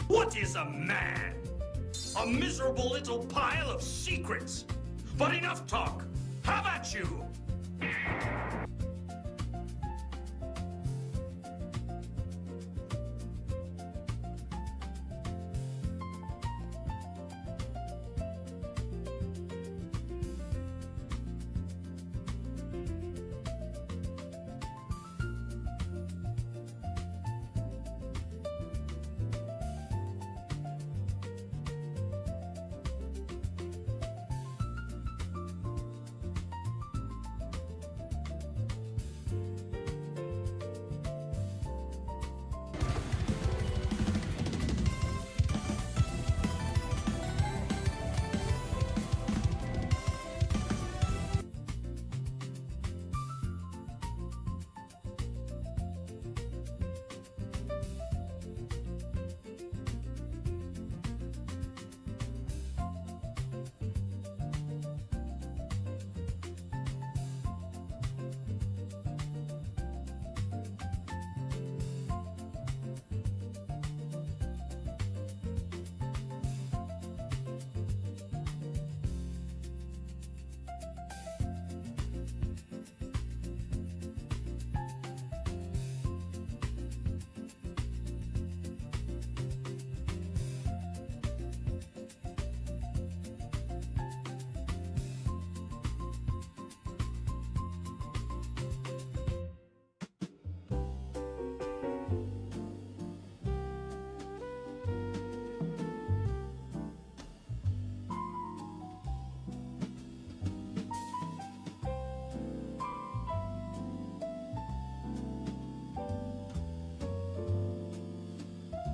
What is a man? A miserable little pile of secrets. But enough talk. How about you?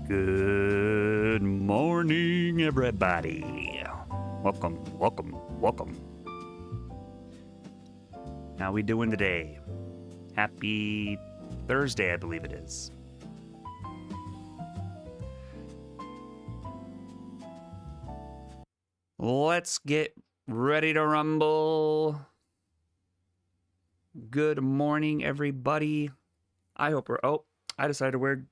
Good morning, everybody. Welcome. How we doing today? Happy Thursday, I believe it is. Let's get ready to rumble. Good morning, everybody. I hope we're... Oh, I decided to wear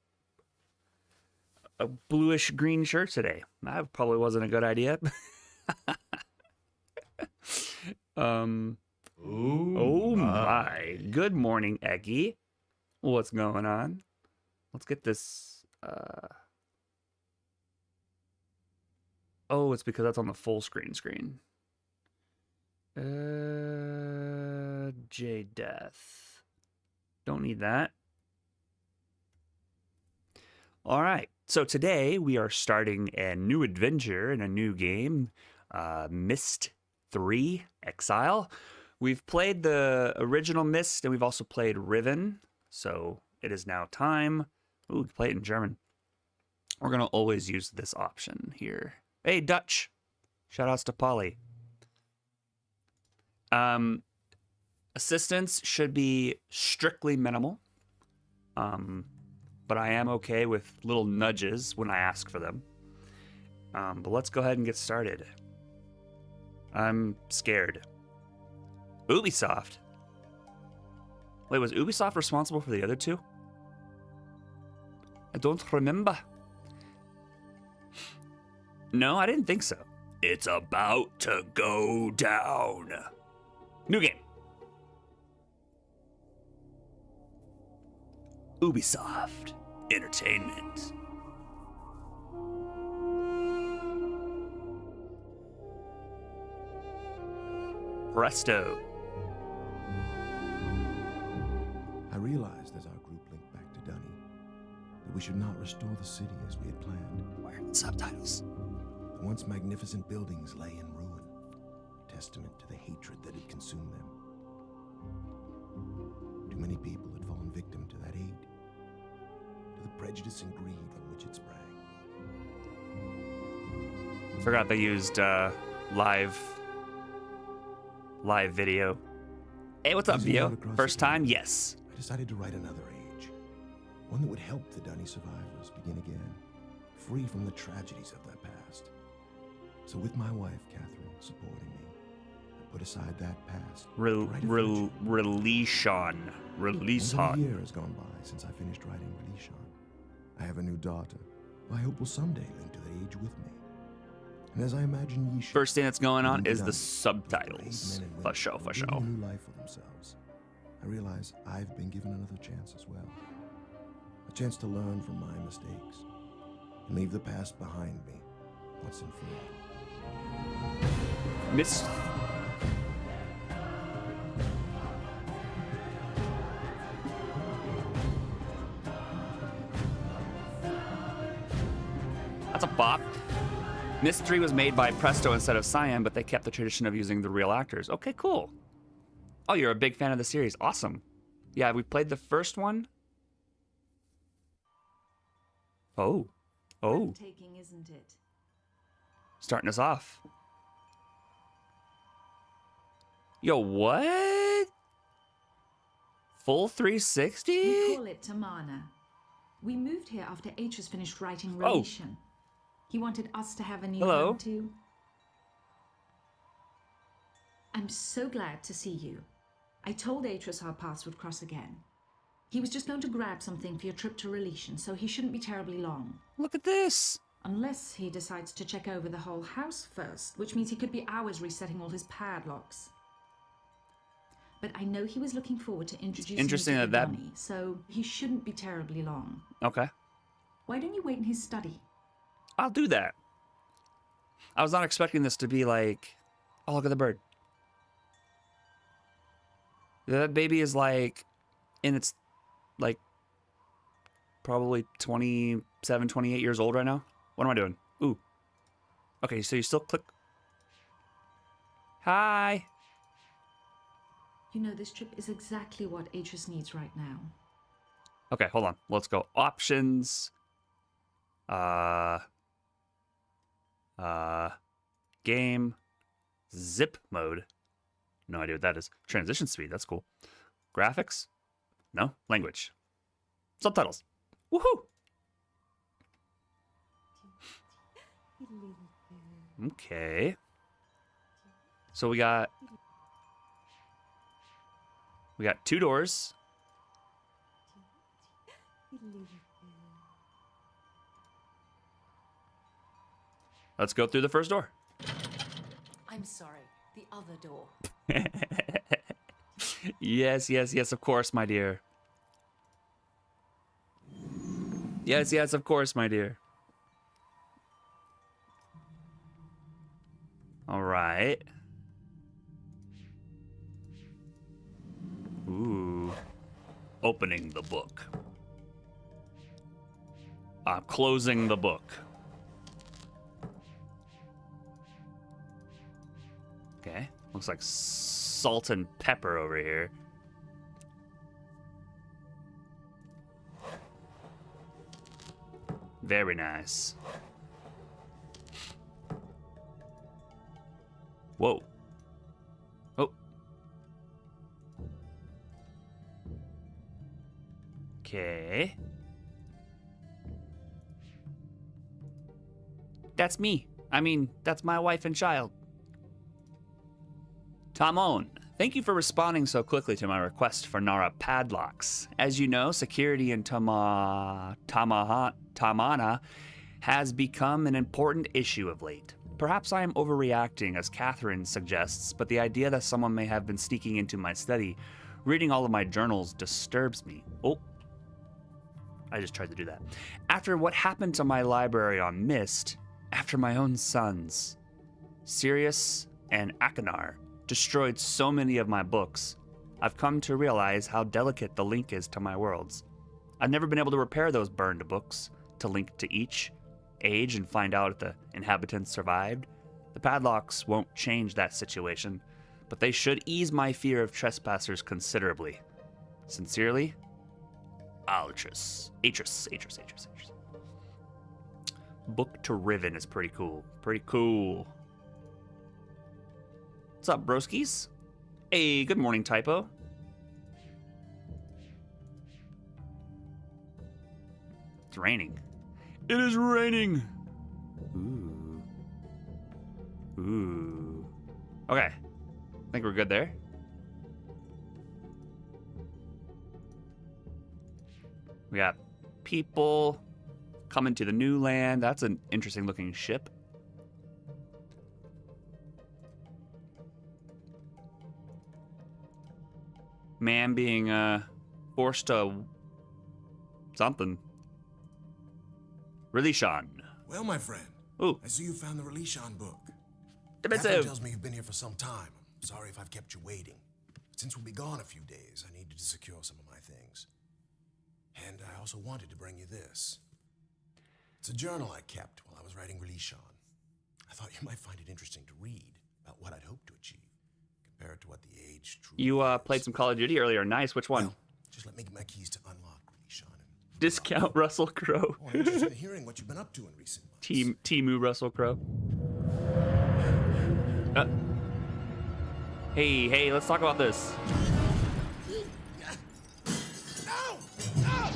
a bluish green shirt today. That probably wasn't a good idea. Oh my. Good morning, Eggy. What's going on? Let's get this. Oh, it's because that's on the full screen. J Death. Don't need that. All right. So today we are starting a new adventure in a new game, MYST 3 EXILE. We've played the original MYST and we've also played Riven. So it is now time. Ooh, we can play it in German. We're going to always use this option here. Hey, Dutch. Shout outs to Polly. Assistance should be strictly minimal. But I am okay with little nudges when I ask for them. But let's go ahead and get started. I'm scared. Ubisoft. Wait, was Ubisoft responsible for the other two? I don't remember. No, I didn't think so. It's about to go down. New game. Ubisoft Entertainment. Presto. I realized as our group linked back to Dunny that we should not restore the city as we had planned. Where are the subtitles? The once magnificent buildings lay in ruin, testament to the hatred that had consumed them. Too many people had fallen victim to that hate, to the prejudice and greed from which it sprang. Forgot they used live video. Hey, what's up, Vio? First time? Yes. I decided to write another age, one that would help the Dunny survivors begin again, free from the tragedies of their past. So with my wife, Catherine, supporting me, I put aside that past. Release on. A year has gone by since I finished writing Release on. I have a new daughter, I hope will someday link to that age with me. And as I imagine ye should, First thing that's going on leaving is the Dundee, subtitles. brave men and For women sure, who for are building sure. a new life for themselves. I realize I've been given another chance as well. A chance to learn from my mistakes and leave the past behind me once and for all. Miss. That's a bop. MYST 3 was made by Presto instead of Cyan, but they kept the tradition of using the real actors. Okay, cool. Oh, you're a big fan of the series. Awesome. Yeah, we played the first one. Oh. Oh. Breathtaking, isn't it? Starting us off. Yo, what? Full 360? We call it Tamana. We moved here after Atreus finished writing Oh. Relation. He wanted us to have a new Hello. home too. I'm so glad to see you. I told Atreus our paths would cross again. He was just going to grab something for your trip to Relation, so he shouldn't be terribly long. Look at this. Unless he decides to check over the whole house first, which means he could be hours resetting all his padlocks. But I know he was looking forward to introducing Interesting you to that- Donnie, so he shouldn't be terribly long. Okay. Why don't you wait in his study? I'll do that. I was not expecting this to be like, oh, look at the bird. That baby is like, in its, like, probably 27, 28 years old right now. What am I doing? Ooh. Okay, so you still click. Hi. You know, this trip is exactly what Atreus needs right now. Okay, hold on. Let's go. Options. Game. Zip mode. No idea what that is. Transition speed. That's cool. Graphics. No. Language. Subtitles. Woohoo! Okay. So we got two doors. Let's go through the first door. I'm sorry, the other door. Yes, yes, yes, of course, my dear. Yes, yes, of course, my dear. All right. Ooh. Opening the book. Closing the book. Okay. Looks like salt and pepper over here. Very nice. Whoa. Oh. Okay. That's me. I mean, that's my wife and child. Tamon, thank you for responding so quickly to my request for Nara padlocks. As you know, security in Tamana has become an important issue of late. Perhaps I am overreacting, as Catherine suggests, but the idea that someone may have been sneaking into my study, reading all of my journals, disturbs me. Oh, I just tried to do that. After what happened to my library on MYST, after my own sons, Sirius and Akanar, destroyed so many of my books, I've come to realize how delicate the link is to my worlds. I've never been able to repair those burned books, to link to each age and find out if the inhabitants survived. The padlocks won't change that situation, but they should ease my fear of trespassers considerably. Sincerely, Atreus. Book to Riven is pretty cool. Pretty cool. What's up, broskies? Hey, good morning, Typo. It's raining. It is raining. Ooh. Ooh. Okay. I think we're good there. We got people. Coming to the new land. That's an interesting looking ship. Man being forced to something. Relishon. Well, my friend. Ooh. I see you found the Relishon book. Defensive. Catherine tells me you've been here for some time. I'm sorry if I've kept you waiting. Since we'll be gone a few days, I needed to secure some of my things. And I also wanted to bring you this. It's a journal I kept while I was writing Relishon. I thought you might find it interesting to read about what I'd hoped to achieve, compared to what the age truly You is. played some Call of Duty earlier. Nice. Which one? Well, just let me get my keys to unlock Relishon. Discount Russell Crowe. Oh, I'm interested in hearing what you've been up to in recent months. Timu Russell Crowe. Hey, let's talk about this. No! No!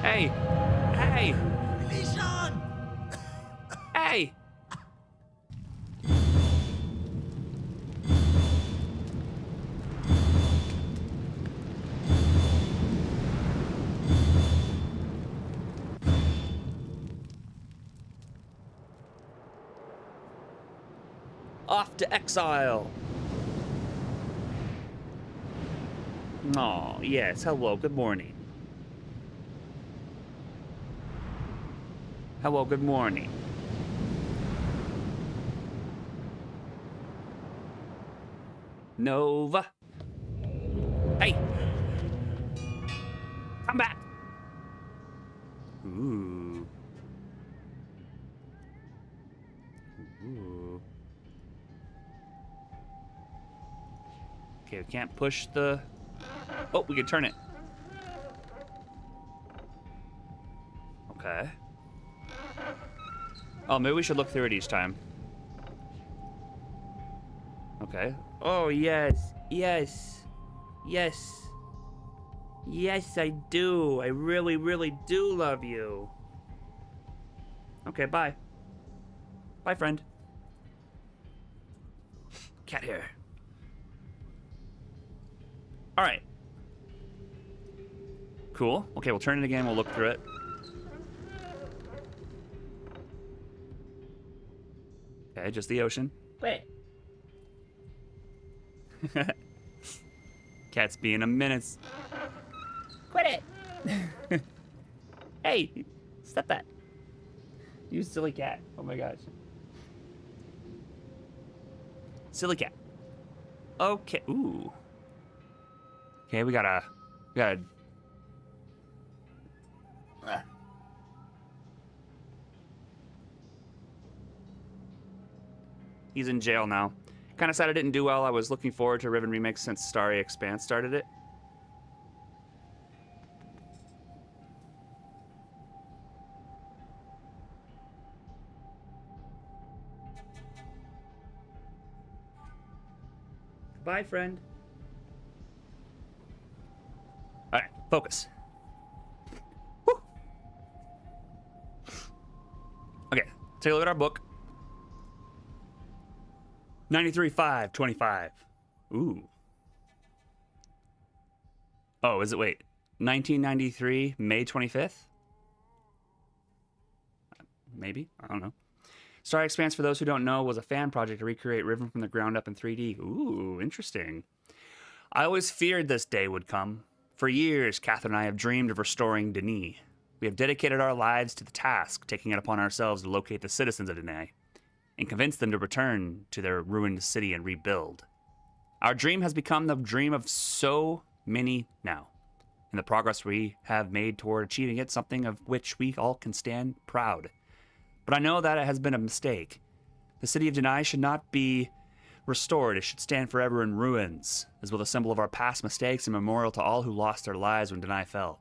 Hey! Relishon! Hey! Off to exile. Oh, yes. Hello, good morning. Hello, good morning. Nova. Hey! Come back! Ooh. Ooh. Okay, we can't push the... Oh, we can turn it. Okay. Oh, maybe we should look through it each time. Okay. Oh, yes. Yes. Yes. Yes, I do. I really, really do love you. Okay, bye. Bye, friend. Cat hair. All right. Cool. Okay, we'll turn it again. We'll look through it. Okay, just the ocean. Wait. Cat's being a menace. Quit it! Hey, stop that. You silly cat. Oh my gosh. Silly cat. Okay. Ooh. Okay, we gotta. He's in jail now. Kind of sad I didn't do well. I was looking forward to Riven Remix since Starry Expanse started it. Bye, friend. All right, focus. Woo. Okay, take a look at our book. 93-5-25. Ooh. Oh, is it, wait, 1993, May 25th? Maybe? I don't know. Starry Expanse, for those who don't know, was a fan project to recreate Riven from the ground up in 3D. Ooh, interesting. I always feared this day would come. For years, Catherine and I have dreamed of restoring Denis. We have dedicated our lives to the task, taking it upon ourselves to locate the citizens of Denis and convince them to return to their ruined city and rebuild. Our dream has become the dream of so many now, and the progress we have made toward achieving it, something of which we all can stand proud. But I know that it has been a mistake. The city of Denis should not be restored. It should stand forever in ruins, as well as a symbol of our past mistakes and memorial to all who lost their lives when Denis fell.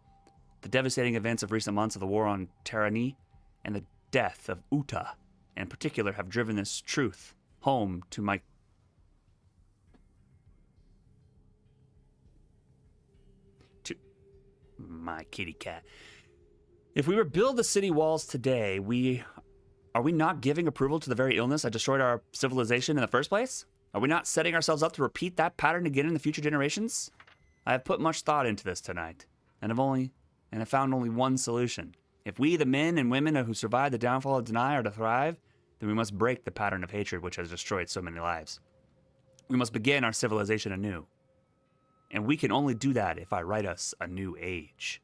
The devastating events of recent months of the war on Terrani and the death of Uta in particular have driven this truth home to my kitty cat. If we rebuild the city walls today, are we not giving approval to the very illness that destroyed our civilization in the first place? Are we not setting ourselves up to repeat that pattern again in the future generations? I have put much thought into this tonight, and have found only one solution. If we, the men and women who survived the downfall of Deny, are to thrive, then we must break the pattern of hatred which has destroyed so many lives. We must begin our civilization anew. And we can only do that if I write us a new age.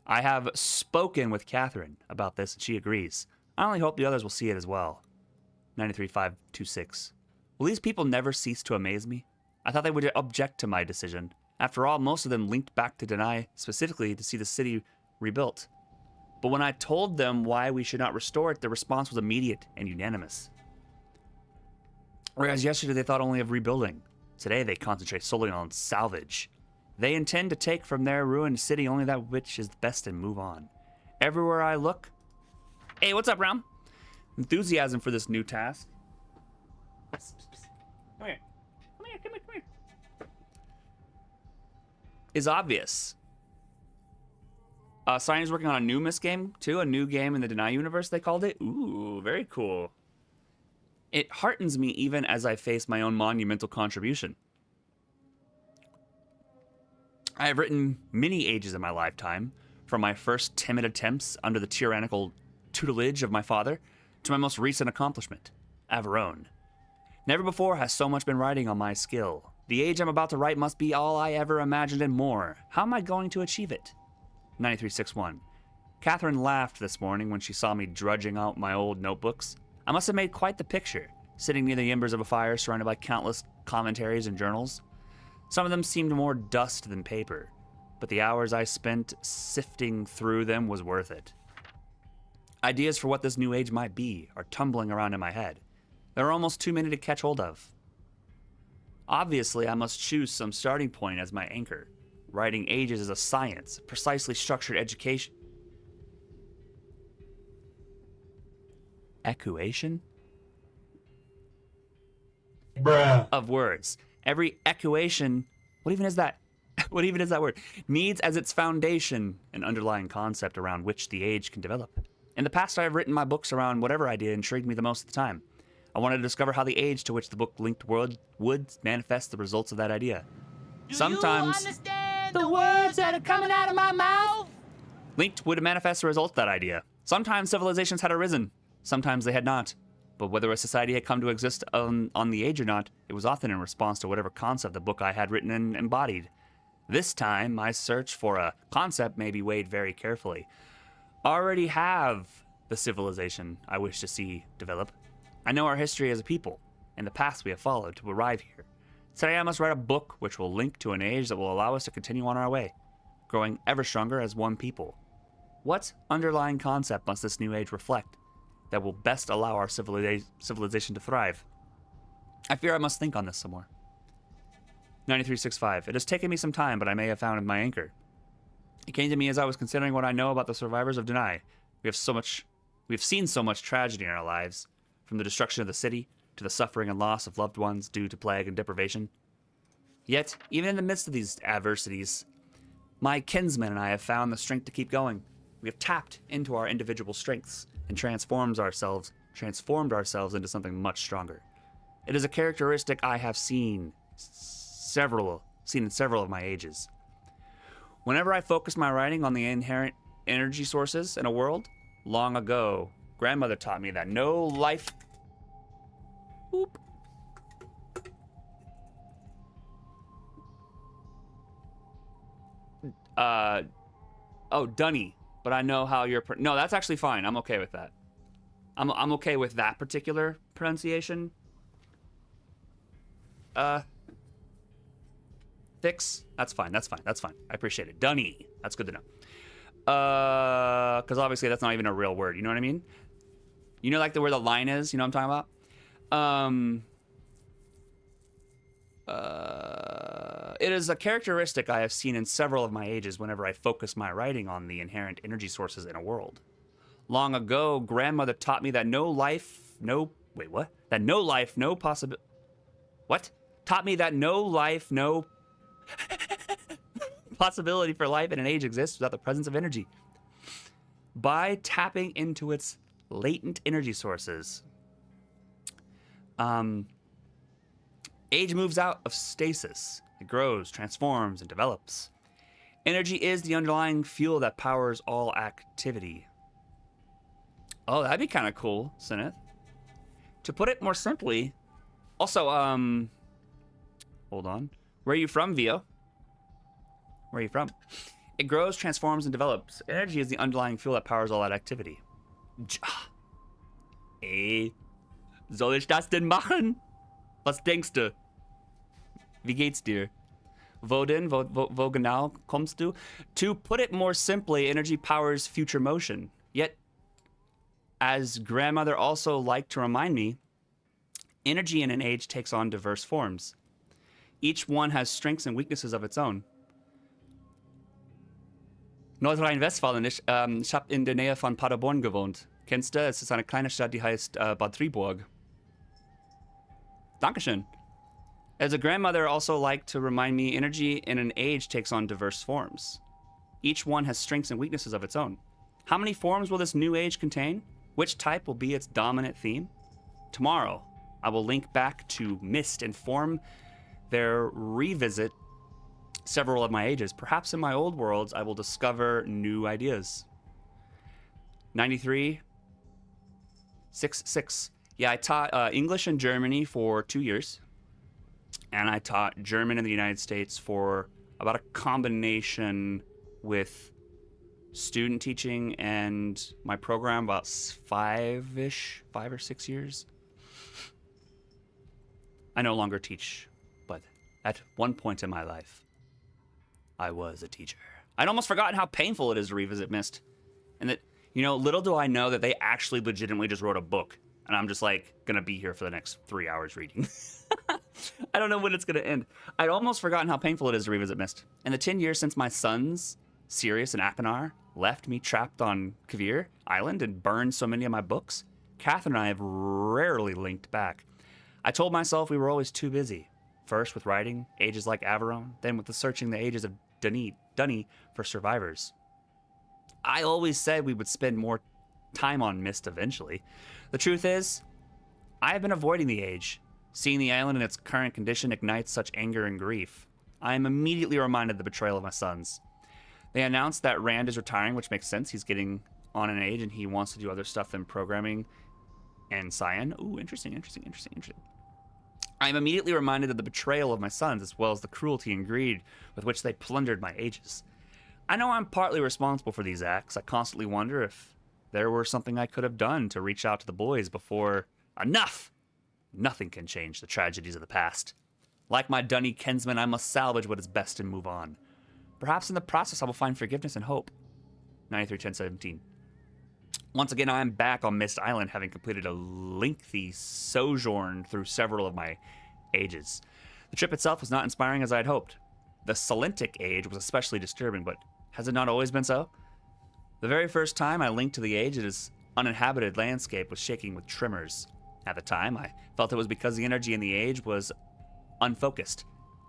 I have spoken with Catherine about this, and she agrees. I only hope the others will see it as well. 93526. Will these people never cease to amaze me? I thought they would object to my decision. After all, most of them linked back to Deny specifically to see the city rebuilt. But when I told them why we should not restore it, the response was immediate and unanimous. Whereas yesterday they thought only of rebuilding. Today they concentrate solely on salvage. They intend to take from their ruined city only that which is the best and move on. Everywhere I look... Hey, what's up, Ram? Enthusiasm for this new task. Come here. Come here. Is obvious. Cyan's working on a new MYST game, too. A new game in the Deny universe, they called it. Ooh, very cool. It heartens me even as I face my own monumental contribution. I have written many ages in my lifetime, from my first timid attempts under the tyrannical tutelage of my father, to my most recent accomplishment, Averone. Never before has so much been riding on my skill. The age I'm about to write must be all I ever imagined and more. How am I going to achieve it? 9361. Catherine laughed this morning when she saw me drudging out my old notebooks. I must have made quite the picture, sitting near the embers of a fire surrounded by countless commentaries and journals. Some of them seemed more dust than paper, but the hours I spent sifting through them was worth it. Ideas for what this new age might be are tumbling around in my head. There are almost too many to catch hold of. Obviously, I must choose some starting point as my anchor. Writing ages is a science, precisely structured education. Equation? Bruh. Of words. Every equation, what even is that? What even is that word? Needs as its foundation an underlying concept around which the age can develop. In the past, I have written my books around whatever idea intrigued me the most at the time. I wanted to discover how the age to which the book linked would manifest the results of that idea. Sometimes Do you understand the words that are coming out of my mouth? linked would manifest the results of that idea. Sometimes civilizations had arisen, sometimes they had not. But whether a society had come to exist on the age or not, it was often in response to whatever concept the book I had written and embodied. This time, my search for a concept may be weighed very carefully. I already have the civilization I wish to see develop. I know our history as a people, and the paths we have followed to arrive here. Today I must write a book which will link to an age that will allow us to continue on our way, growing ever stronger as one people. What underlying concept must this new age reflect that will best allow our civilization to thrive? I fear I must think on this some more. 9365. It has taken me some time, but I may have found my anchor. It came to me as I was considering what I know about the survivors of Deny. We have seen so much tragedy in our lives, from the destruction of the city to the suffering and loss of loved ones due to plague and deprivation. Yet, even in the midst of these adversities, my kinsmen and I have found the strength to keep going. We have tapped into our individual strengths and transformed ourselves into something much stronger. It is a characteristic I have seen in several of my ages. Whenever I focus my writing on the inherent energy sources in a world, long ago, grandmother taught me that no life... Oop. Oh, Dunny. But I know how you're... No, that's actually fine. I'm okay with that. I'm okay with that particular pronunciation. Fix. That's fine. I appreciate it. Dunny. That's good to know. Because obviously that's not even a real word. You know what I mean? You know, like where the line is. You know what I'm talking about? It is a characteristic I have seen in several of my ages whenever I focus my writing on the inherent energy sources in a world. Long ago, grandmother taught me that possibility for life in an age exists without the presence of energy. By tapping into its latent energy sources, Age moves out of stasis. It grows, transforms, and develops. Energy is the underlying fuel that powers all activity. Oh, that'd be kind of cool, Sineth. To put it more simply, also, hold on. Where are you from, Vio? Where are you from? It grows, transforms, and develops. Energy is the underlying fuel that powers all that activity. Ey, soll ich das denn machen? Was denkst du? Wie geht's dir? Wo denn? Wo genau kommst du? To put it more simply, energy powers future motion. Yet, as grandmother also liked to remind me, energy in an age takes on diverse forms. Each one has strengths and weaknesses of its own. Nordrhein-Westfalen, ich habe in der Nähe von Paderborn gewohnt. Kennst du? Es ist eine kleine Stadt, die heißt Bad Triburg. Dankeschön. As a grandmother also liked to remind me, energy in an age takes on diverse forms. Each one has strengths and weaknesses of its own. How many forms will this new age contain? Which type will be its dominant theme? Tomorrow, I will link back to MYST and form their revisit several of my ages. Perhaps in my old worlds, I will discover new ideas. 93, 6. Yeah, I taught English in Germany for 2 years. And I taught German in the United States for about a combination with student teaching and my program, about 5 or 6 years. I no longer teach, but at one point in my life, I was a teacher. I'd almost forgotten how painful it is to revisit MYST. And that, you know, little do I know that they actually legitimately just wrote a book. And I'm just like, gonna be here for the next 3 hours reading. I don't know when it's gonna end. I'd almost forgotten how painful it is to revisit MYST. In the 10 years since my sons, Sirius and Apinar, left me trapped on Kavir Island and burned so many of my books, Catherine and I have rarely linked back. I told myself we were always too busy. First with writing, ages like Averone, then with the searching the ages of Dunny for survivors. I always said we would spend more time on MYST eventually. The truth is, I have been avoiding the age. Seeing the island in its current condition ignites such anger and grief. I am immediately reminded of the betrayal of my sons. They announced that Rand is retiring, which makes sense. He's getting on in age and he wants to do other stuff than programming and Cyan. Ooh, interesting. I am immediately reminded of the betrayal of my sons, as well as the cruelty and greed with which they plundered my ages. I know I'm partly responsible for these acts. I constantly wonder if there were something I could have done to reach out to the boys before... Enough! Nothing can change the tragedies of the past. Like my Dunny kinsman, I must salvage what is best and move on. Perhaps in the process I will find forgiveness and hope. 93-10-17. Once again, I am back on MYST Island, having completed a lengthy sojourn through several of my ages. The trip itself was not inspiring as I had hoped. The Salentic age was especially disturbing, but has it not always been so? The very first time I linked to the age, its uninhabited landscape was shaking with tremors. At the time, I felt it was because the energy in the age was unfocused,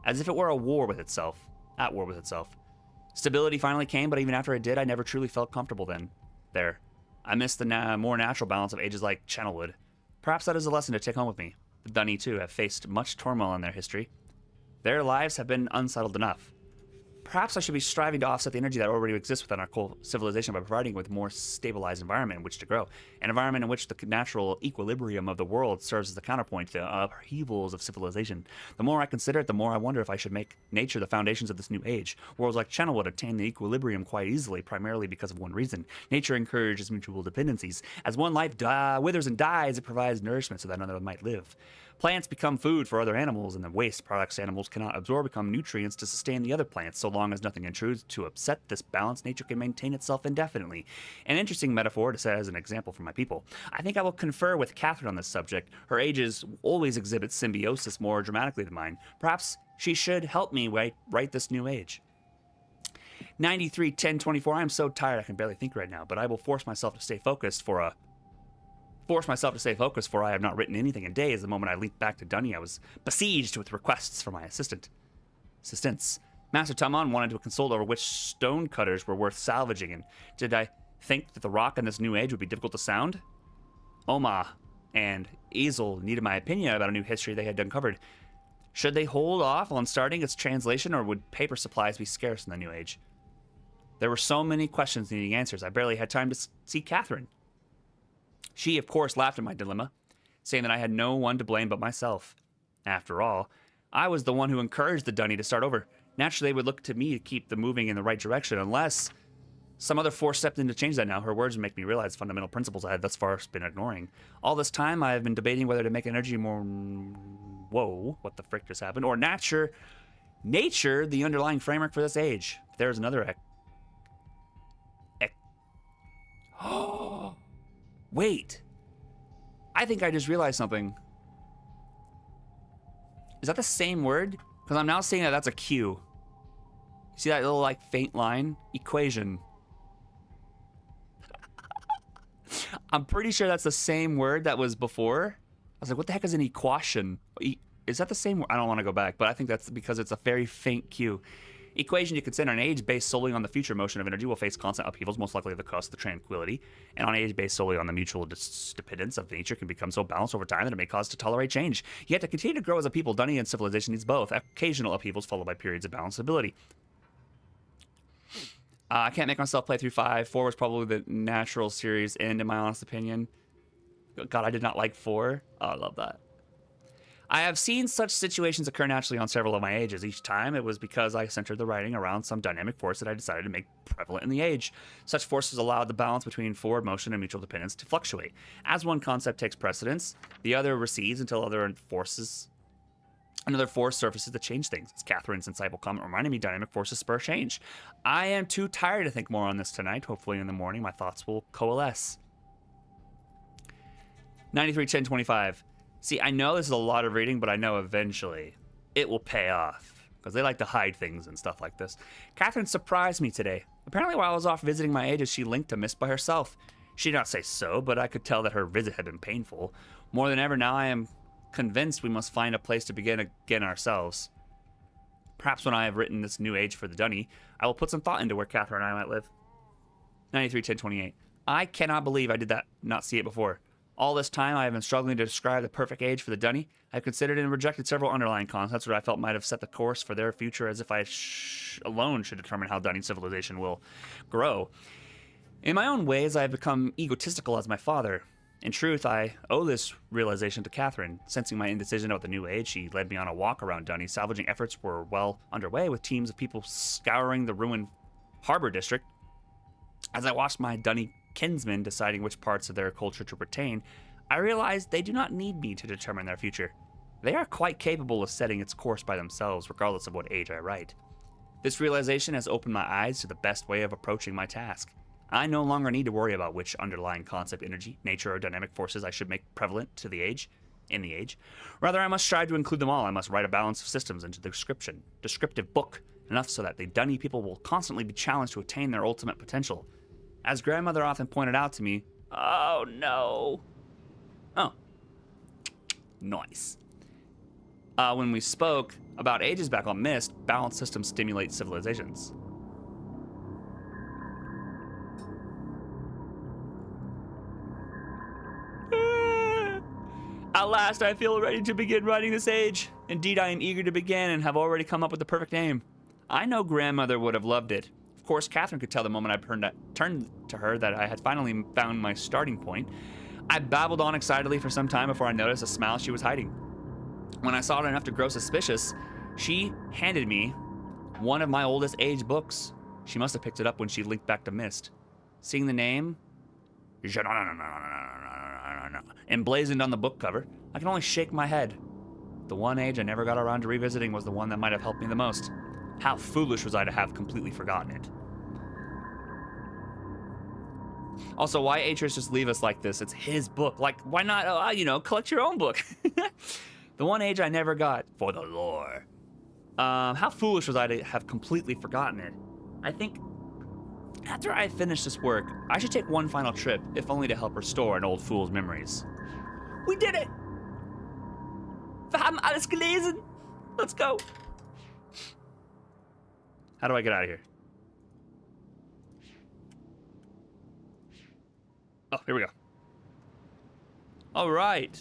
as if it were at war with itself. Stability finally came, but even after it did, I never truly felt comfortable then. There. I missed the more natural balance of ages like Channelwood. Perhaps that is a lesson to take home with me. The Dunny, too, have faced much turmoil in their history. Their lives have been unsettled enough. Perhaps I should be striving to offset the energy that already exists within our civilization by providing with a more stabilized environment in which to grow. An environment in which the natural equilibrium of the world serves as the counterpoint to the upheavals of civilization. The more I consider it, the more I wonder if I should make nature the foundations of this new age. Worlds like Channelwood attain the equilibrium quite easily, primarily because of one reason. Nature encourages mutual dependencies. As one life withers and dies, it provides nourishment so that another might live. Plants become food for other animals, and the waste products animals cannot absorb become nutrients to sustain the other plants. So long as nothing intrudes to upset this balance, nature can maintain itself indefinitely. An interesting metaphor to set as an example for my people. I think I will confer with Catherine on this subject. Her ages always exhibit symbiosis more dramatically than mine. Perhaps she should help me write this new age. 93-10-24. I am so tired I can barely think right now, but I will force myself to stay focused for I have not written anything in days. The moment I leaped back to Dunny, I was besieged with requests for my assistance. Master Tamon wanted to consult over which stone cutters were worth salvaging, and did I think that the rock in this new age would be difficult to sound? Oma and Ezel needed my opinion about a new history they had uncovered. Should they hold off on starting its translation, or would paper supplies be scarce in the New Age? There were so many questions needing answers, I barely had time to see Catherine. She, of course, laughed at my dilemma, saying that I had no one to blame but myself. After all, I was the one who encouraged the Dunny to start over. Naturally, they would look to me to keep them moving in the right direction, unless some other force stepped in to change that now. Her words make me realize fundamental principles I had thus far been ignoring. All this time, I have been debating whether to make energy more... Whoa, what the frick just happened? Or nature, the underlying framework for this age. There's another... Wait. I think I just realized something. Is that the same word? Because I'm now saying that that's a Q. See that little, like, faint line? Equation. I'm pretty sure that's the same word that was before. I was like, what the heck is an equation? Is that the same word? I don't want to go back, but I think that's because it's a very faint Q. Equation you consider an age based solely on the future motion of energy will face constant upheavals, most likely at the cost of the tranquility, and on age based solely on the mutual dependence of nature can become so balanced over time that it may cause to tolerate change. Yet to continue to grow as a people, Dunny and civilization needs both, occasional upheavals followed by periods of balanced stability. I can't make myself play through 5. 4 was probably the natural series end, in my honest opinion. God, I did not like 4. Oh, I love that. I have seen such situations occur naturally on several of my ages. Each time, it was because I centered the writing around some dynamic force that I decided to make prevalent in the age. Such forces allowed the balance between forward motion and mutual dependence to fluctuate. As one concept takes precedence, the other recedes until another force surfaces to change things. As Catherine's insightful comment reminded me, dynamic forces spur change. I am too tired to think more on this tonight. Hopefully in the morning, my thoughts will coalesce. 931025. See, I know this is a lot of reading, but I know eventually it will pay off, because they like to hide things and stuff like this. Catherine surprised me today. Apparently while I was off visiting my ages, she linked to MYST by herself. She did not say so, but I could tell that her visit had been painful. More than ever now, I am convinced we must find a place to begin again ourselves. Perhaps when I have written this new age for the Dunny, I will put some thought into where Catherine and I might live. 931028. I cannot believe I did not see it before. All this time, I have been struggling to describe the perfect age for the Dunny. I have considered and rejected several underlying concepts that I felt might have set the course for their future, as if I alone should determine how Dunny civilization will grow. In my own ways, I have become egotistical as my father. In truth, I owe this realization to Catherine. Sensing my indecision about the new age, she led me on a walk around Dunny. Salvaging efforts were well underway, with teams of people scouring the ruined harbor district. As I watched my Dunny kinsmen deciding which parts of their culture to retain, I realized they do not need me to determine their future. They are quite capable of setting its course by themselves, regardless of what age I write. This realization has opened my eyes to the best way of approaching my task. I no longer need to worry about which underlying concept, energy, nature, or dynamic forces I should make prevalent in the age. Rather, I must strive to include them all. I must write a balance of systems into the descriptive book, enough so that the Dunny people will constantly be challenged to attain their ultimate potential. As grandmother often pointed out to me, oh no. Oh. Nice. When we spoke about ages back on MYST, balanced systems stimulate civilizations. At last, I feel ready to begin writing this age. Indeed, I am eager to begin and have already come up with the perfect name. I know grandmother would have loved it. Of course, Catherine could tell the moment I turned to her that I had finally found my starting point. I babbled on excitedly for some time before I noticed a smile she was hiding. When I saw it enough to grow suspicious, she handed me one of my oldest age books. She must have picked it up when she linked back to MYST. Seeing the name emblazoned on the book cover, I can only shake my head. The one age I never got around to revisiting was the one that might have helped me the most. How foolish was I to have completely forgotten it? Also, why Atreus just leave us like this? It's his book. Like, why not, collect your own book? The one age I never got for the lore. How foolish was I to have completely forgotten it? I think after I finish this work, I should take one final trip, if only to help restore an old fool's memories. We did it! Wir haben alles gelesen! Let's go! How do I get out of here? Oh, here we go. All right.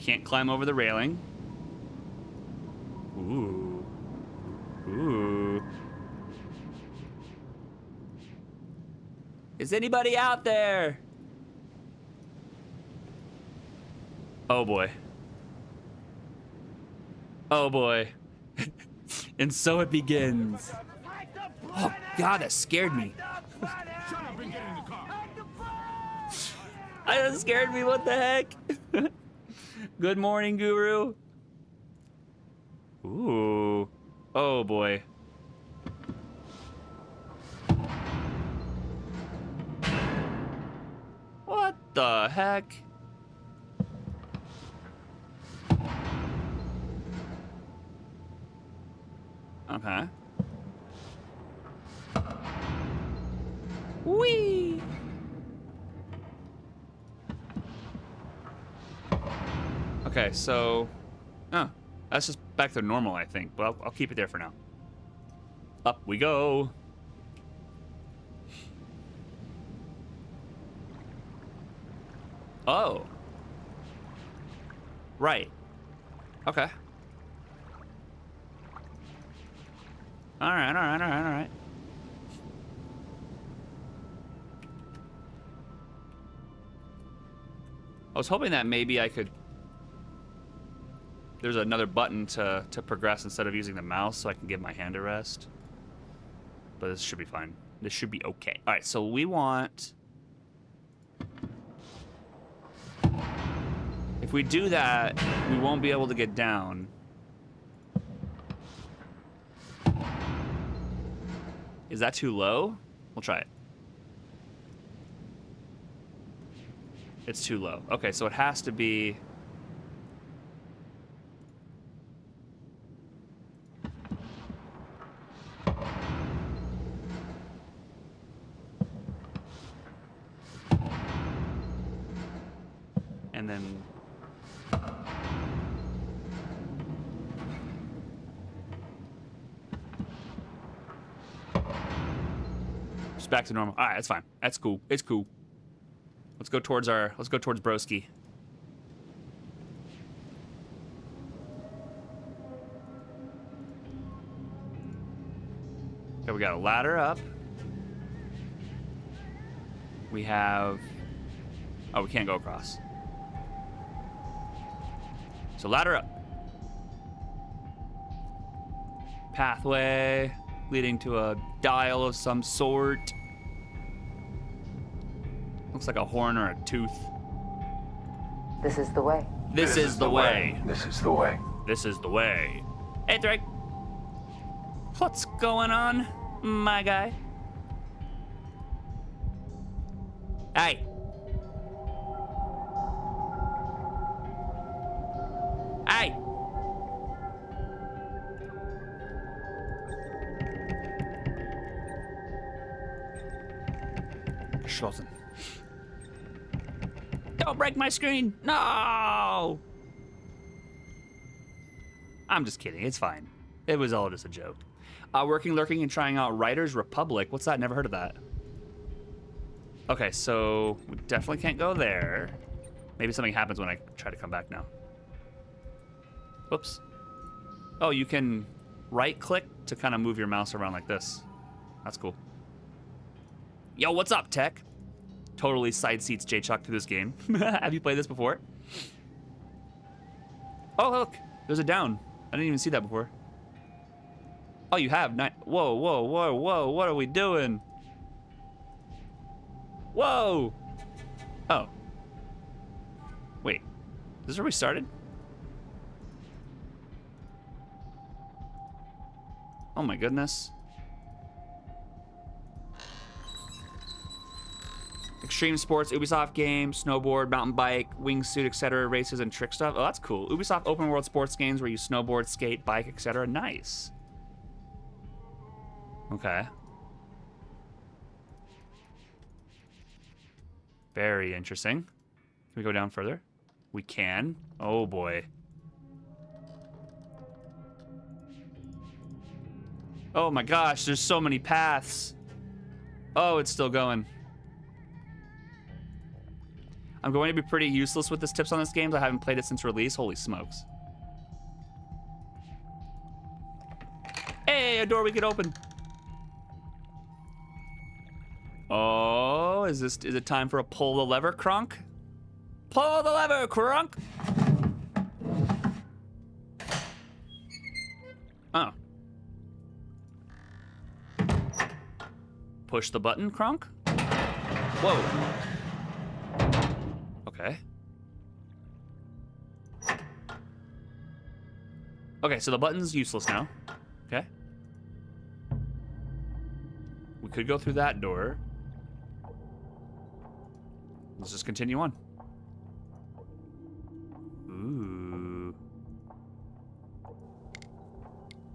can't climb over the railing. Ooh. Ooh. Is anybody out there? Oh boy. Oh boy. And so it begins. Oh God, that scared me. That scared me, what the heck? Good morning, Guru. Ooh. Oh boy. What the heck? Okay. Whee! Okay, so... Oh, that's just back to normal, I think. But I'll keep it there for now. Up we go. Oh. Right. Okay. Alright, alright, alright, alright. I was hoping that maybe I could... There's another button to progress instead of using the mouse so I can give my hand a rest. But this should be fine. This should be okay. Alright, so we want... If we do that, we won't be able to get down. Is that too low? We'll try it. It's too low. Okay, so it has to be... And then... Just back to normal. All right, that's fine. That's cool. It's cool. Let's go towards broski. Okay, we got a ladder up. We have... Oh, we can't go across. So ladder up. Pathway leading to a dial of some sort. Looks like a horn or a tooth. This is the way. This is the way. This is the way. This is the way. Hey, Drake. What's going on, my guy? Hey. Hey. Geschlossen. Don't break my screen. No. I'm just kidding. It's fine. It was all just a joke. Working, lurking, and trying out Writers Republic. What's that? Never heard of that. Okay, so we definitely can't go there. Maybe something happens when I try to come back now. Whoops. Oh, you can right-click to kind of move your mouse around like this. That's cool. Yo, what's up, Tech? Totally side seats J-Chuck to this game. Have you played this before? Oh, look. There's a down. I didn't even see that before. Oh, you have? Whoa, whoa, whoa, whoa. What are we doing? Whoa. Oh. Wait. Is this where we started? Oh my goodness. Extreme sports, Ubisoft games, snowboard, mountain bike, wingsuit, etc., races, and trick stuff. Oh, that's cool. Ubisoft open world sports games where you snowboard, skate, bike, etc. Nice. Okay. Very interesting. Can we go down further? We can. Oh boy. Oh my gosh, there's so many paths. Oh, it's still going. I'm going to be pretty useless with this tips on this game. I haven't played it since release. Holy smokes. Hey, a door we could open. Oh, is it time for a pull the lever, Kronk? Pull the lever, Kronk! Oh. Push the button, Kronk? Whoa. Okay. Okay, so the button's useless now. Okay. We could go through that door. Let's just continue on. Ooh.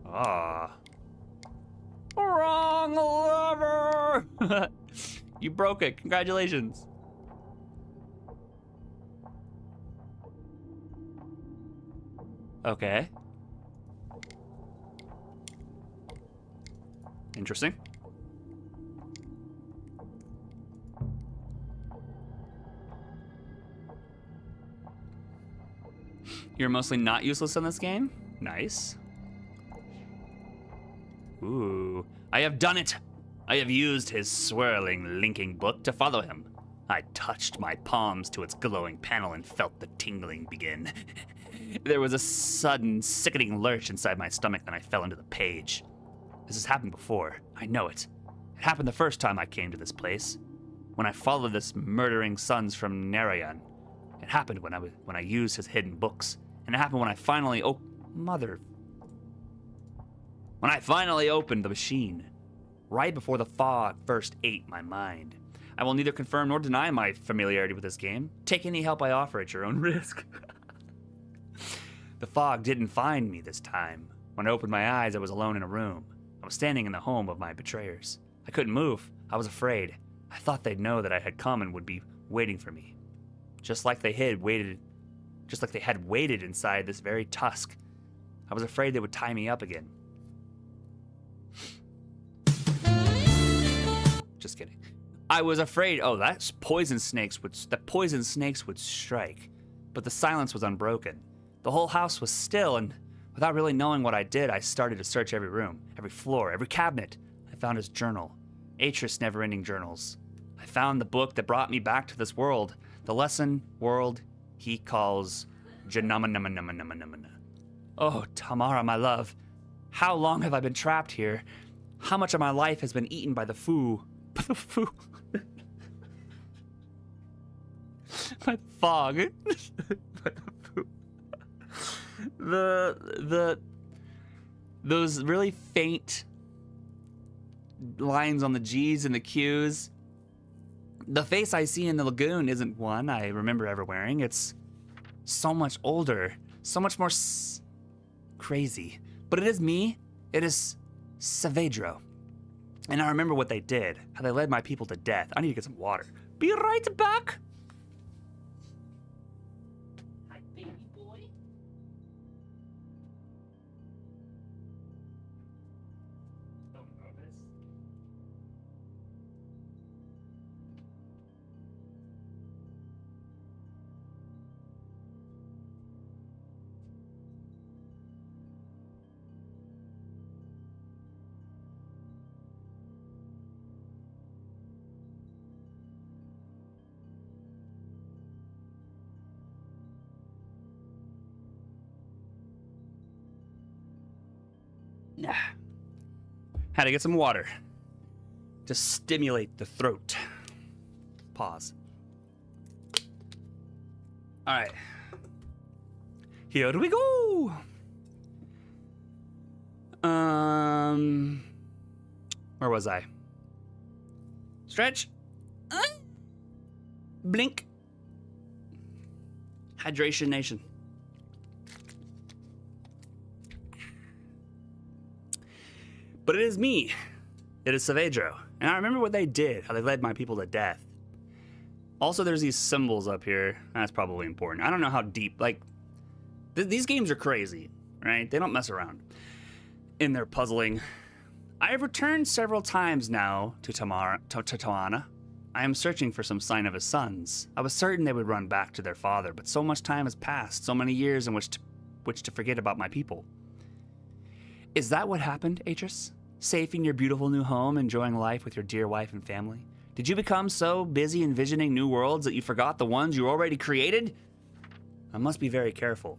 Ah. Wrong lever! You broke it. Congratulations. Okay. Interesting. You're mostly not useless in this game? Nice. Ooh. I have done it! I have used his swirling linking book to follow him. I touched my palms to its glowing panel and felt the tingling begin. There was a sudden, sickening lurch inside my stomach, and I fell into the page. This has happened before. I know it. It happened the first time I came to this place, when I followed this murdering sons from Narayan. It happened when I used his hidden books, and it happened when I finally when I finally opened the machine, right before the fog first ate my mind. I will neither confirm nor deny my familiarity with this game. Take any help I offer at your own risk. The fog didn't find me this time. When I opened my eyes, I was alone in a room. I was standing in the home of my betrayers. I couldn't move. I was afraid. I thought they'd know that I had come and would be waiting for me. Just like they had waited inside this very tusk. I was afraid they would tie me up again. Just kidding. I was afraid, the poison snakes would strike. But the silence was unbroken. The whole house was still, and without really knowing what I did, I started to search every room, every floor, every cabinet. I found his journal, Atris' never-ending journals. I found the book that brought me back to this world, the lesson world he calls Janama. Oh, Tamara, my love, how long have I been trapped here? How much of my life has been eaten by the foo? By the foo? By the fog? By the foo? Those really faint lines on the G's and the Q's. The face I see in the lagoon isn't one I remember ever wearing. It's so much older, so much more crazy. But it is me. It is Saavedro. And I remember what they did, how they led my people to death. I need to get some water. Be right back. Hi, baby boy. So nervous. Had to get some water to stimulate the throat. Pause. All right. Here we go. Where was I? Stretch. Blink. Hydration Nation. But it is me. It is Saavedro. And I remember what they did, how they led my people to death. Also, there's these symbols up here. That's probably important. I don't know how deep, these games are crazy, right? They don't mess around in their puzzling. I have returned several times now to Tamana, I am searching for some sign of his sons. I was certain they would run back to their father, but so much time has passed, so many years in which to forget about my people. Is that what happened, Atris? Safe in your beautiful new home, enjoying life with your dear wife and family? Did you become so busy envisioning new worlds that you forgot the ones you already created? I must be very careful.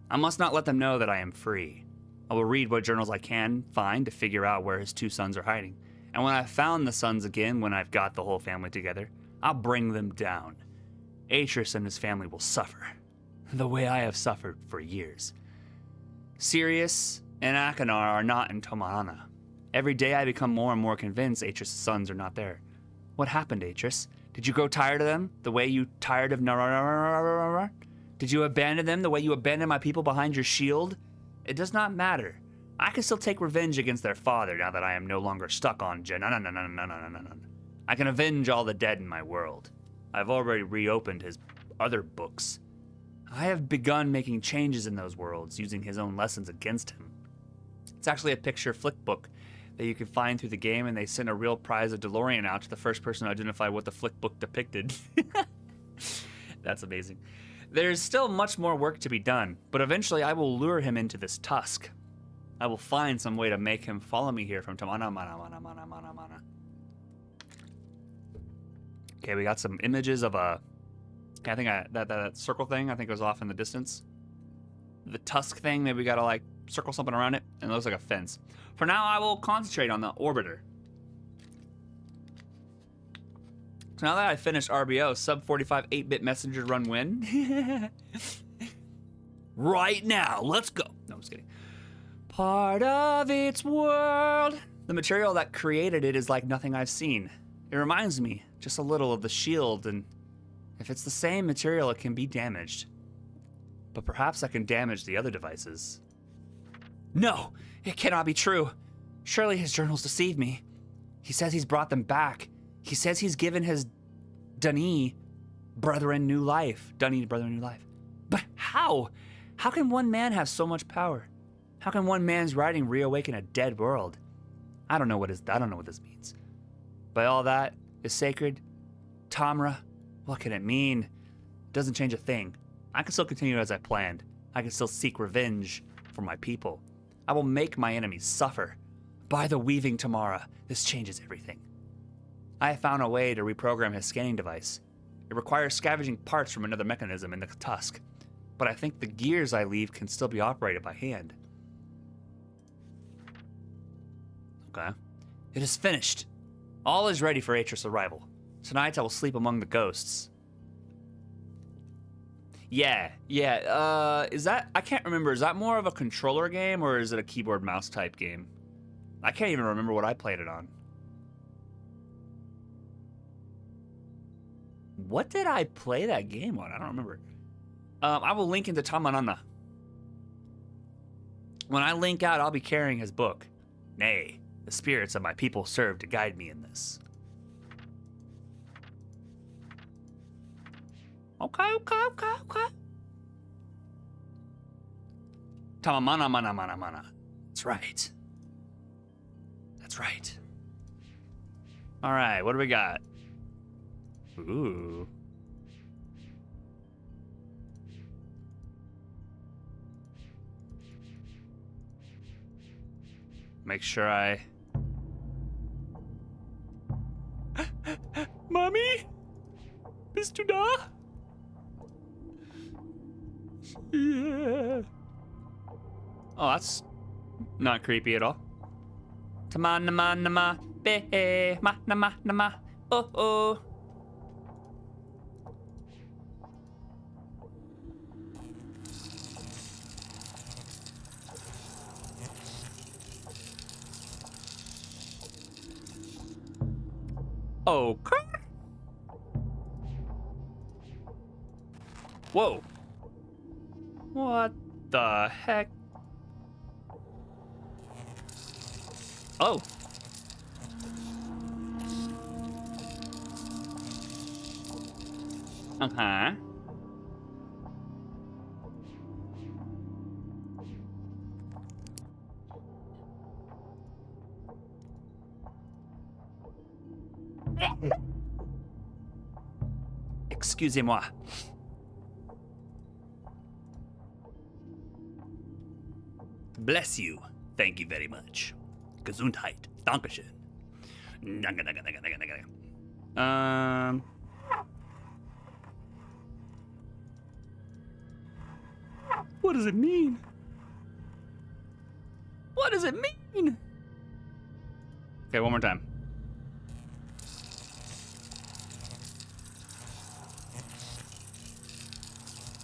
I must not let them know that I am free. I will read what journals I can find to figure out where his two sons are hiding. And when I've found the sons again, when I've got the whole family together, I'll bring them down. Atris and his family will suffer, the way I have suffered for years. Sirius and Akanar are not in Tomarana. Every day I become more and more convinced Atris' sons are not there. What happened, Atris? Did you grow tired of them, the way you tired of Narara? Did you abandon them the way you abandoned my people behind your shield? It does not matter. I can still take revenge against their father now that I am no longer stuck on I can avenge all the dead in my world. I've already reopened his other books. I have begun making changes in those worlds, using his own lessons against him. It's actually a picture flick book that you can find through the game, and they sent a real prize of DeLorean out to the first person to identify what the flick book depicted. That's amazing. There's still much more work to be done, but eventually I will lure him into this tusk. I will find some way to make him follow me here from Tamana. Okay, we got some images of a... I think that circle thing, I think, was off in the distance. The tusk thing, maybe we gotta, like, circle something around it, and it looks like a fence. For now, I will concentrate on the orbiter. So now that I finished RBO, sub 45 8-bit messenger run win. Right now, let's go. No, I'm just kidding. Part of its world. The material that created it is like nothing I've seen. It reminds me just a little of the shield, and if it's the same material, it can be damaged. But perhaps I can damage the other devices. No, it cannot be true. Surely his journals deceive me. He says he's brought them back. He says he's given his Dunny brethren new life. But how? How can one man have so much power? How can one man's writing reawaken a dead world? I don't know what this means. But all that is sacred. Tamra, what can it mean? It doesn't change a thing. I can still continue as I planned. I can still seek revenge for my people. I will make my enemies suffer. By the weaving Tamara, this changes everything. I have found a way to reprogram his scanning device. It requires scavenging parts from another mechanism in the tusk, but I think the gears I leave can still be operated by hand. Okay. It is finished. All is ready for Atris' arrival. Tonight I will sleep among the ghosts. Yeah. Is that... I can't remember. Is that more of a controller game, or is it a keyboard mouse type game? I can't even remember what I played it on. What did I play that game on? I don't remember. I will link into Tamanana. When I link out, I'll be carrying his book. Nay, the spirits of my people serve to guide me in this. Okay. Tamamana mana. That's right. All right, what do we got? Ooh. Make sure I... Mommy? Bistuda? Yeah. Oh, that's not creepy at all. Tamanama be ma oh. Okay. Whoa. What the heck? Oh. Uh-huh. Excusez-moi. Bless you. Thank you very much. Gesundheit. Dankeschön. What does it mean? What does it mean? Okay, one more time.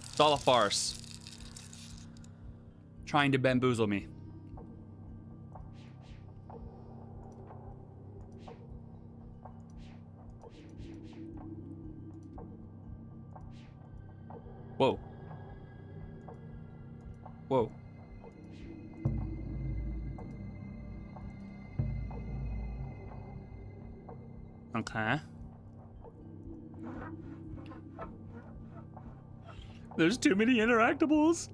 It's all a farce. Trying to bamboozle me. Whoa. Whoa. Okay. There's too many interactables.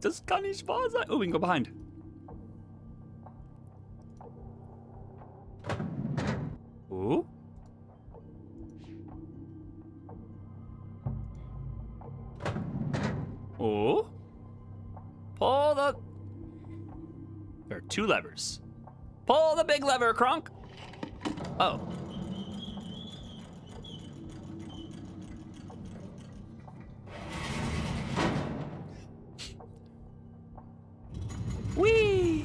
Das kann nicht wahr sein. Oh, we can go behind. Oh. Oh. Pull the... There are two levers. Pull the big lever, Kronk. Oh. Whee!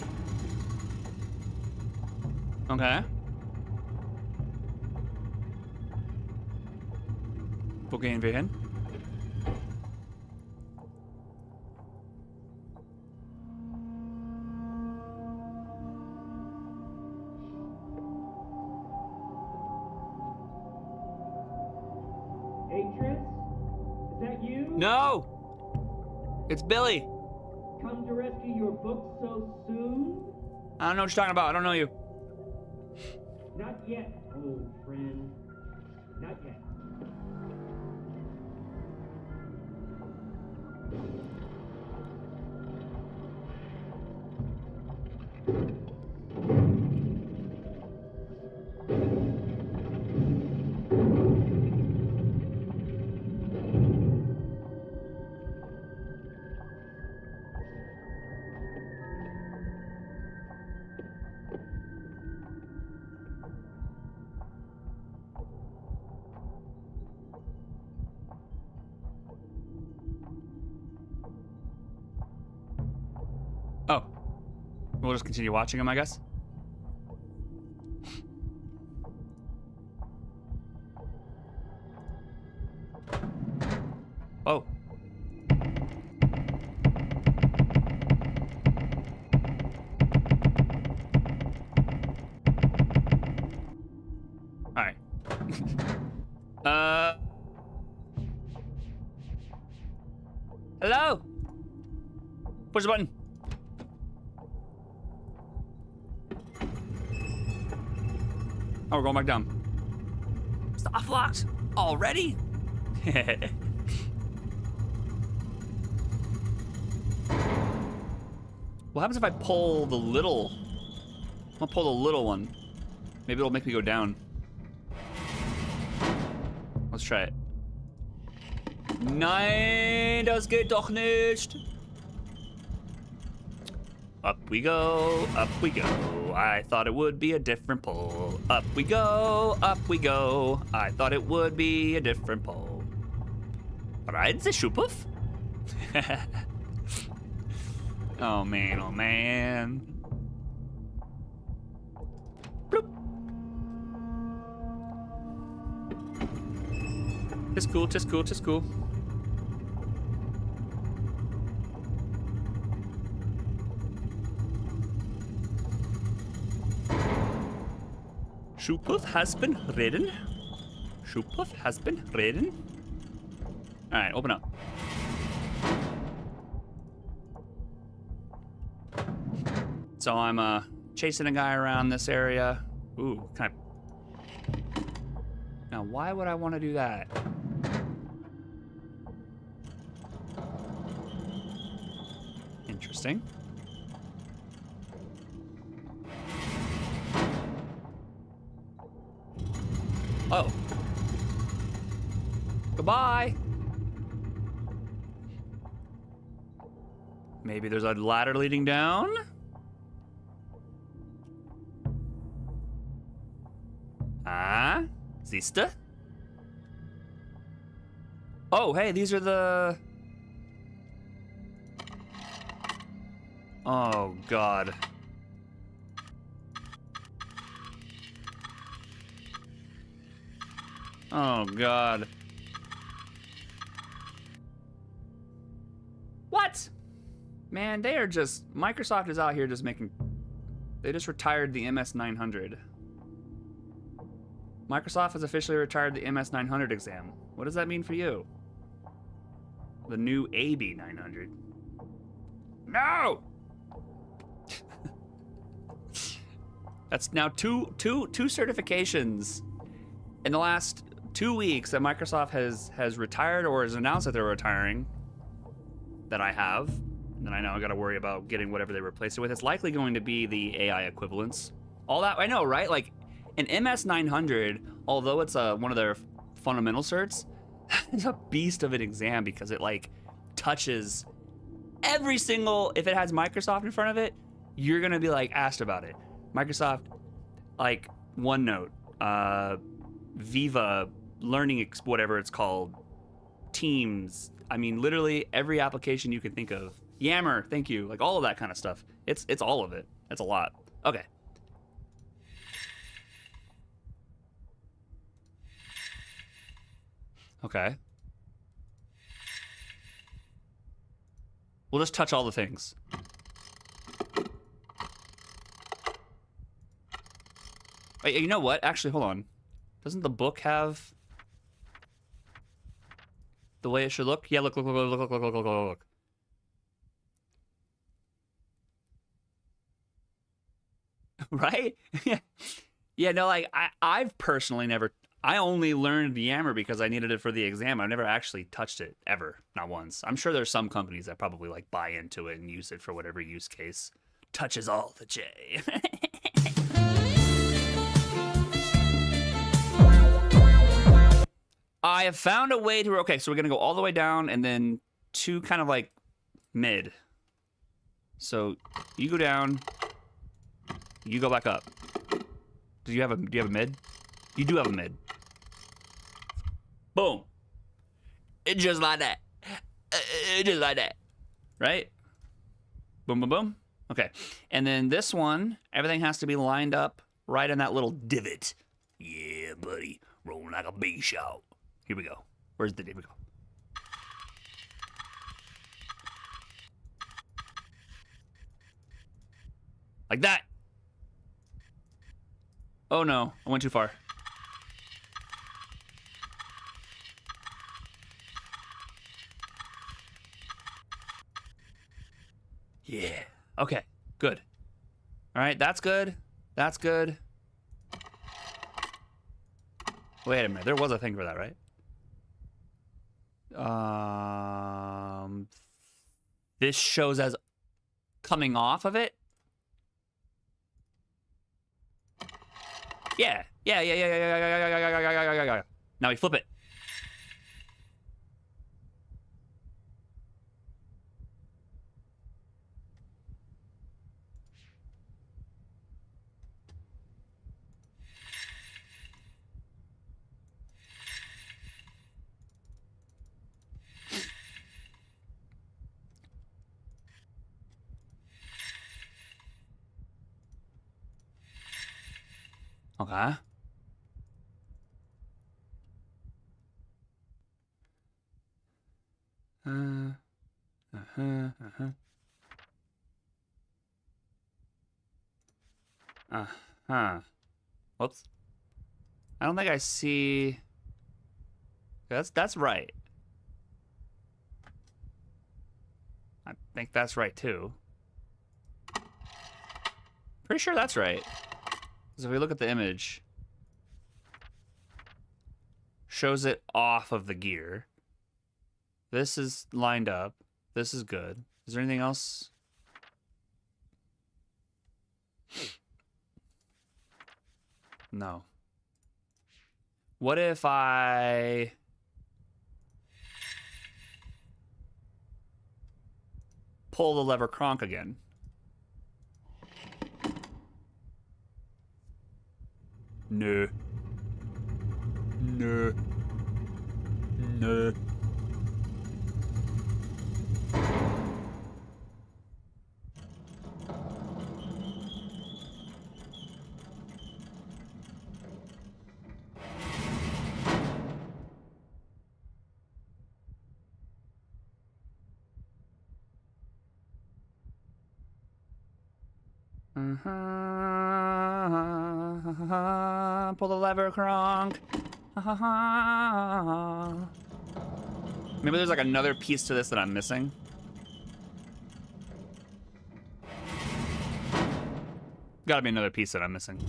Okay. Wo gehen wir hin? Atris? Is that you? No! It's Billy. Come to rescue your book so soon? I don't know what you're talking about. I don't know you. Not yet, old friend. Not yet. Oh. We'll just continue watching him, I guess. Oh. Alright. Hello? Push the button. Oh, we're going back down. Stop locked already? What happens if I pull the little? I'll pull the little one. Maybe it'll make me go down. Let's try it. Nein, das geht doch nicht. Up we go, up we go. I thought it would be a different pull. Up we go, up we go. I thought it would be a different pull. Ride the Schupuff? Oh man, oh man. Bloop. Tis cool, tis cool, tis cool. Schupuff has been ridden. Schupuff has been ridden. All right, open up. So I'm chasing a guy around this area. Ooh, can I? Now, why would I want to do that? Interesting. Oh. Goodbye. Maybe there's a ladder leading down? Ah? Siehste? Oh, hey, these are the... Oh, God. Oh, God. What? Man, they are just... Microsoft is out here just making... They just retired the MS-900. Microsoft has officially retired the MS-900 exam. What does that mean for you? The new AB-900. No! That's now two certifications in the last 2 weeks that Microsoft has retired or has announced that they're retiring that I have. And then I now got to worry about getting whatever they replace it with. It's likely going to be the AI equivalents. All that, I know, right? Like, an MS-900, although it's one of their fundamental certs, it's a beast of an exam because it, like, touches every single... If it has Microsoft in front of it, you're going to be, like, asked about it. Microsoft, like, OneNote, Viva, Learning, whatever it's called, Teams. I mean, literally every application you can think of. Yammer, thank you. Like, all of that kind of stuff. It's all of it. It's a lot. Okay. Okay. We'll just touch all the things. Wait, you know what? Actually, hold on. Doesn't the book have the way it should look? Yeah, look. Right? Yeah. Yeah, no, like, I've personally never... I only learned Yammer because I needed it for the exam. I've never actually touched it, ever. Not once. I'm sure there's some companies that probably, like, buy into it and use it for whatever use case. Touches all the J. I have found a way to... Okay, so we're going to go all the way down and then two kind of, like, mid. So you go down. You go back up. Do you have a mid? You do have a mid. Boom. Just like that. Just like that. Right? Boom, boom, boom. Okay. And then this one, everything has to be lined up right in that little divot. Yeah, buddy. Rolling like a big shot. Here we go. Where's the... Here we go. Like that. Oh no, I went too far. Yeah. Okay, good. All right, that's good. That's good. Wait a minute, there was a thing for that, right? This shows as coming off of it. Yeah. Now we flip it. Okay. Whoops. I don't think I see. That's right. I think that's right too. Pretty sure that's right. Because if we look at the image, shows it off of the gear. This is lined up. This is good. Is there anything else? No. What if I pull the lever cronk again. No. No. No. Pull the lever, Kronk. Maybe there's like another piece to this that I'm missing. Gotta be another piece that I'm missing.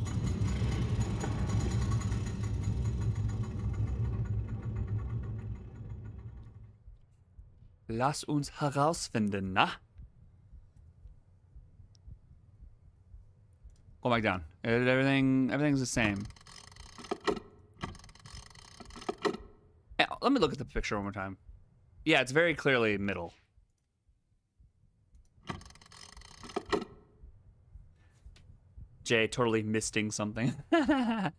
Lass uns herausfinden, na? Go back down. Everything's the same. Let me look at the picture one more time. Yeah, it's very clearly middle. Jay totally misting something. I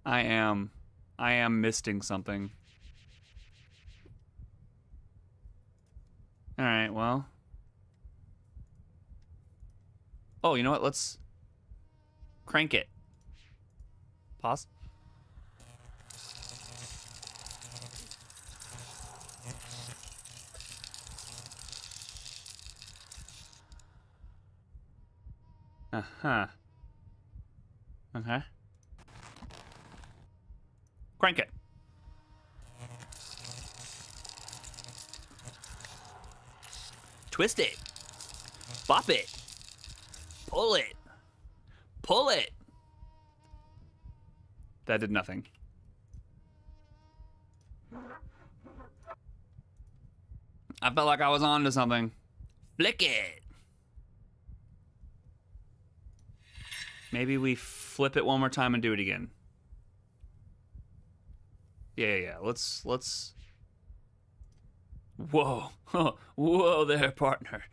am misting something. All right, well. Oh, you know what? Let's crank it. Pause. Uh-huh. Okay. Crank it. Twist it. Bop it. Pull it. Pull it. That did nothing. I felt like I was on to something. Flick it. Maybe we flip it one more time and do it again. Yeah. Let's. Whoa. Whoa there, partner.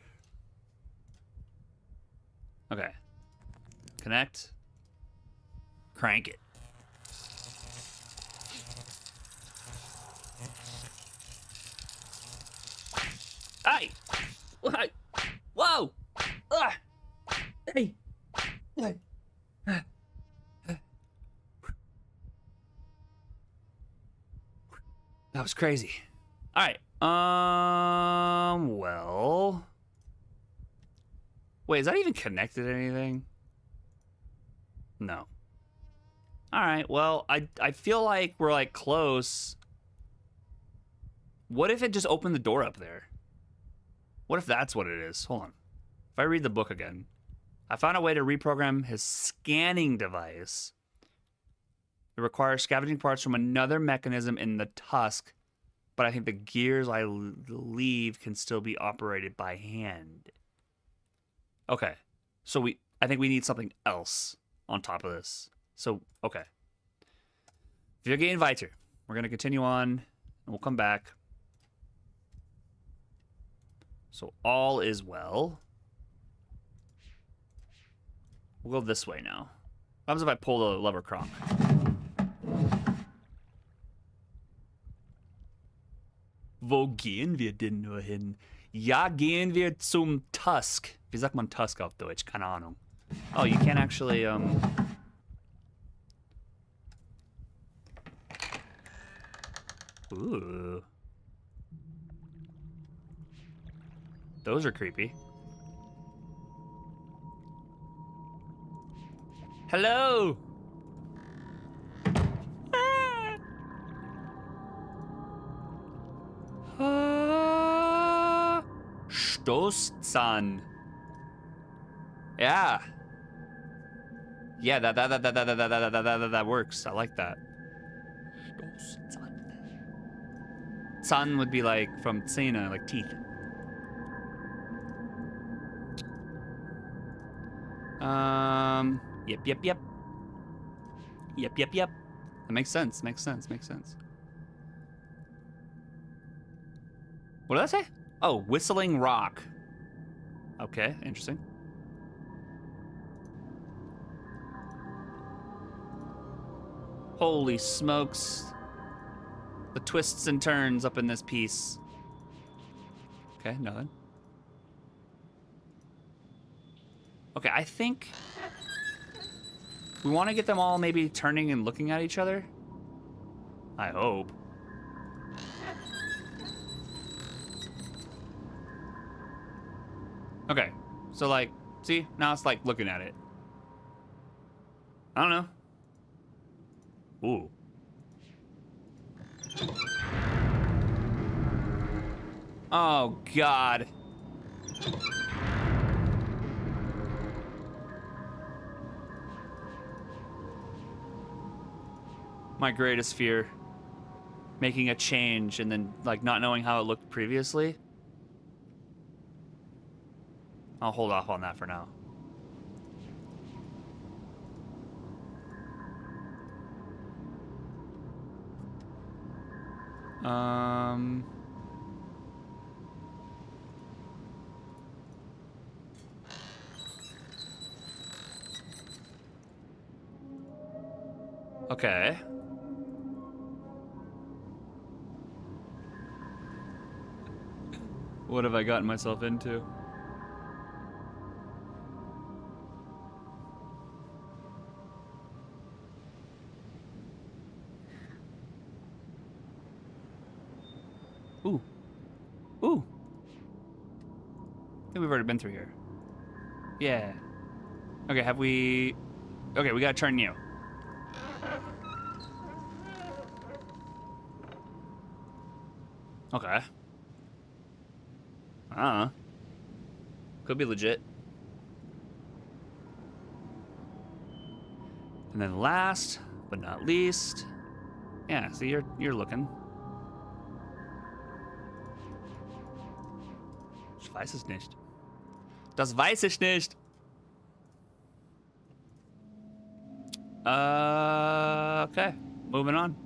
Okay. Connect. Crank it. Hey! Whoa! Hey! That was crazy. All right. Well. Wait, is that even connected to anything? No. All right. Well, I feel like we're like close. What if it just opened the door up there? What if that's what it is? Hold on. If I read the book again. I found a way to reprogram his scanning device. It requires scavenging parts from another mechanism in the tusk, but I think the gears I leave can still be operated by hand. Okay. So I think we need something else on top of this. So, okay. Wir gehen weiter. We're going to continue on, and we'll come back. So all is well. We'll go this way now. What happens if I pull the lever cronk? Wo gehen wir denn nur hin? Ja, gehen wir zum Tusk. Wie sagt man Tusk auf Deutsch? Keine Ahnung. Oh, you can't actually, Ooh. Those are creepy. Hello! Stoßzahn. Yeah. Yeah, that works. I like that. Stoßzahn. Zahn would be like from Zähne, like teeth. Yep. Yep. That makes sense. What did I say? Oh, Whistling Rock. Okay, interesting. Holy smokes. The twists and turns up in this piece. Okay, nothing. Okay, I think we want to get them all maybe turning and looking at each other. I hope. Okay, so like, see, now it's like looking at it. I don't know. Ooh. Oh, God. My greatest fear. Making a change and then, like, not knowing how it looked previously. I'll hold off on that for now. Okay. What have I gotten myself into? Ooh. Ooh. I think we've already been through here. Yeah. Okay, have we... Okay, we gotta turn you. Okay. Could be legit. And then last, but not least... Yeah, see, you're looking. Ich weiß es nicht. Das weiß ich nicht. Okay. Moving on.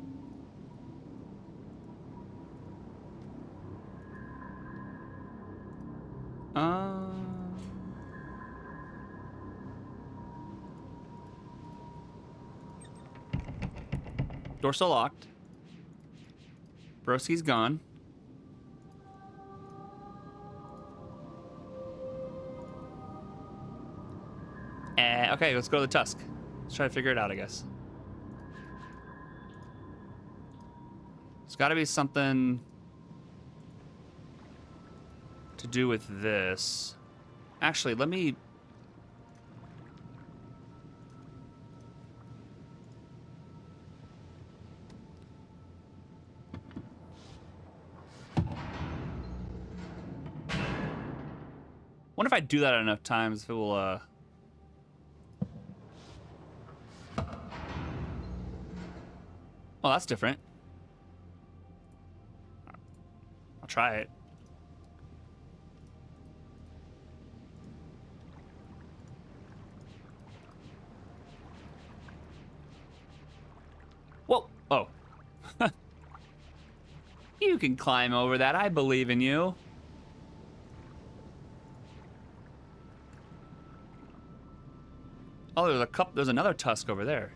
Door still locked. Broski's gone. Okay, let's go to the Tusk. Let's try to figure it out, I guess. It's got to be something to do with this. Actually, let me... Wonder if I do that enough times, if it will, Oh, that's different. I'll try it. Whoa. Oh. You can climb over that. I believe in you. Oh, there's another tusk over there.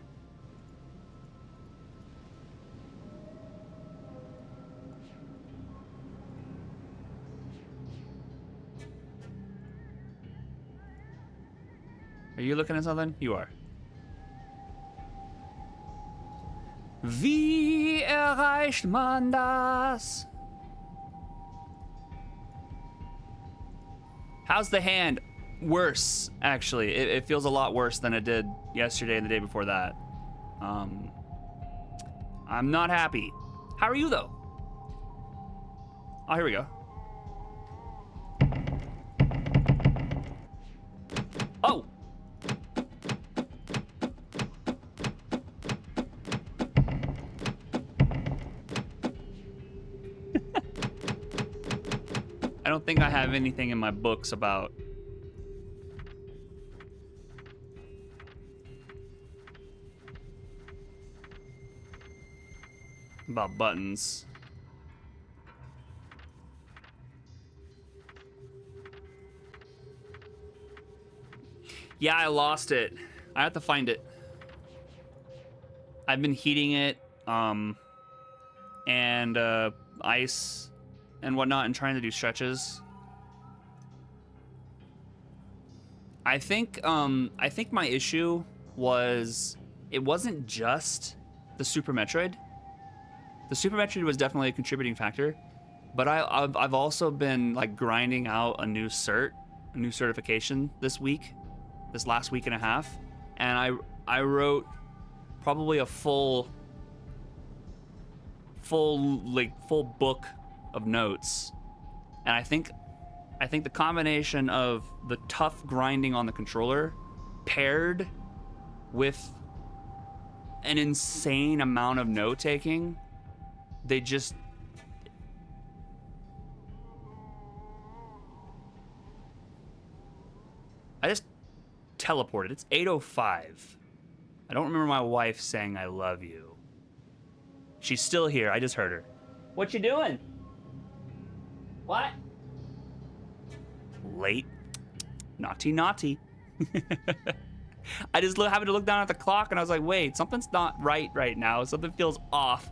Are you looking at something? You are. Wie erreicht man das? How's the hand? Worse, actually. It feels a lot worse than it did yesterday and the day before that. I'm not happy. How are you, though? Oh, here we go. Oh! I don't think I have anything in my books about buttons. Yeah, I lost it. I have to find it. I've been heating it, and ice and whatnot, and trying to do stretches. I think my issue was it wasn't just the Super Metroid. The Super Metroid was definitely a contributing factor, but I've also been like grinding out a new certification this last week and a half, and I wrote probably a full book of notes, and I think the combination of the tough grinding on the controller paired with an insane amount of note taking, I just teleported. It's 8:05. I don't remember my wife saying I love you. She's still here. I just heard her. What you doing? What? Late. Naughty, naughty. I just happened to look down at the clock and I was like, wait, something's not right now. Something feels off.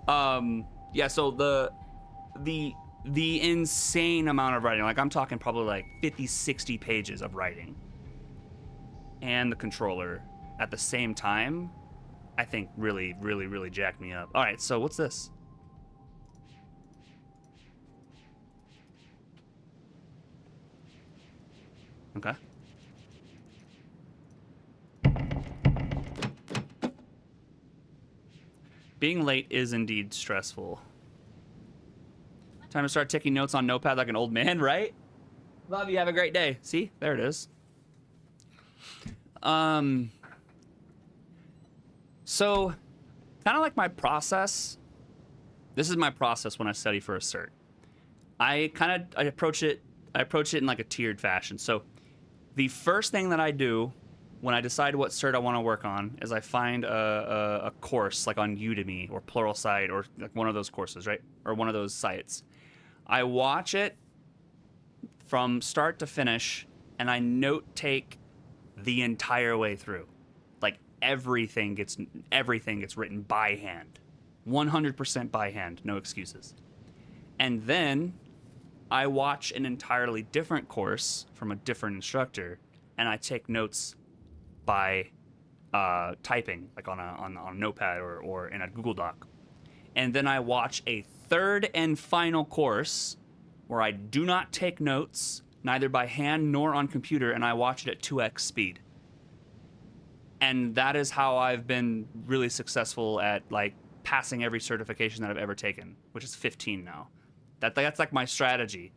Yeah, so the insane amount of writing, like I'm talking probably like 50, 60 pages of writing, and the controller at the same time, I think really jacked me up. All right, so what's this? Okay. Being late is indeed stressful. Time to start taking notes on Notepad like an old man, right? Love you, have a great day. See, there it is. So, kind of like my process. This is my process when I study for a cert. I approach it in like a tiered fashion. So, the first thing that I do when I decide what cert I want to work on is I find a course like on Udemy or Pluralsight or like one of those courses, right? Or one of those sites. I watch it from start to finish and I note take the entire way through. Like everything gets written by hand. 100% by hand, no excuses. And then I watch an entirely different course from a different instructor and I take notes by typing, like on a notepad or in a Google Doc. And then I watch a third and final course where I do not take notes, neither by hand nor on computer, and I watch it at 2x speed. And that is how I've been really successful at like passing every certification that I've ever taken, which is 15 now. That's like my strategy.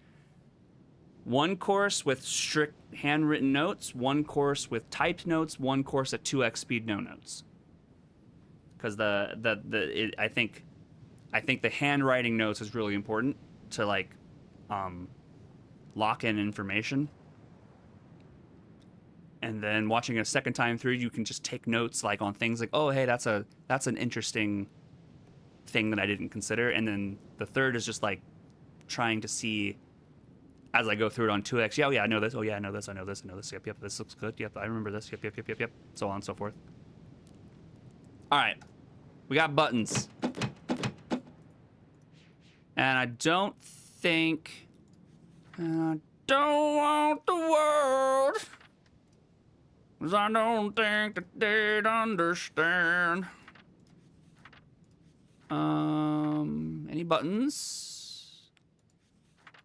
One course with strict handwritten notes, one course with typed notes, one course at 2x speed, no notes. Because I think the handwriting notes is really important to like lock in information. And then watching it a second time through, you can just take notes like on things like, oh hey, that's an interesting thing that I didn't consider. And then the third is just like trying to see as I go through it on 2x. Yeah, I know this. Oh yeah, I know this. Yep, this looks good. Yep, I remember this. Yep. So on and so forth. All right, we got buttons. And I don't think... I don't want the world, 'cause I don't think that they'd understand. Any buttons?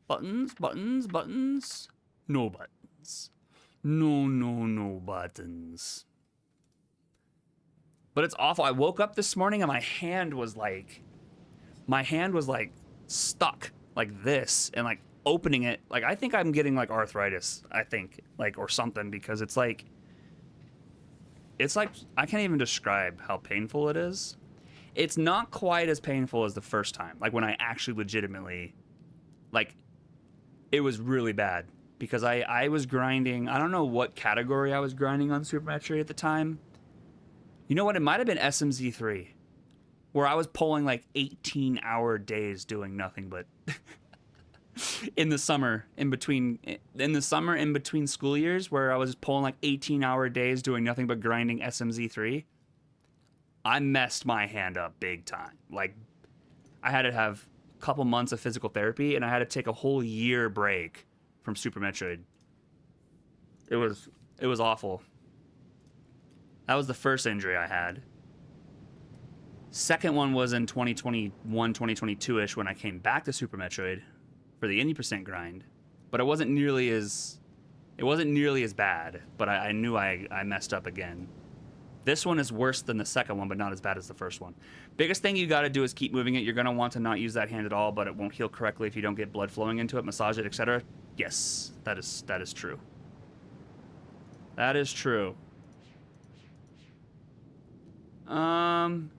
Buttons? No buttons. No buttons. But it's awful. I woke up this morning and my hand was like stuck like this, and like opening it, like I think I'm getting like arthritis, I think, like, or something, because it's like I can't even describe how painful it is. It's not quite as painful as the first time, like when I actually legitimately, like, it was really bad because I was grinding. I don't know what category I was grinding on Super Metroid at the time. You know what? It might have been SMZ3, where I was pulling like 18-hour days doing nothing but in the summer in between school years, where I was pulling like 18-hour days doing nothing but grinding SMZ3. I messed my hand up big time. Like, I had to have a couple months of physical therapy, and I had to take a whole year break from Super Metroid. It was awful. That was the first injury I had. Second one was in 2021, 2022-ish when I came back to Super Metroid for the Indie% grind. But it wasn't nearly as bad, but I knew I messed up again. This one is worse than the second one, but not as bad as the first one. Biggest thing you gotta do is keep moving it. You're gonna want to not use that hand at all, but it won't heal correctly if you don't get blood flowing into it, massage it, etc. Yes, that is true. That is true. And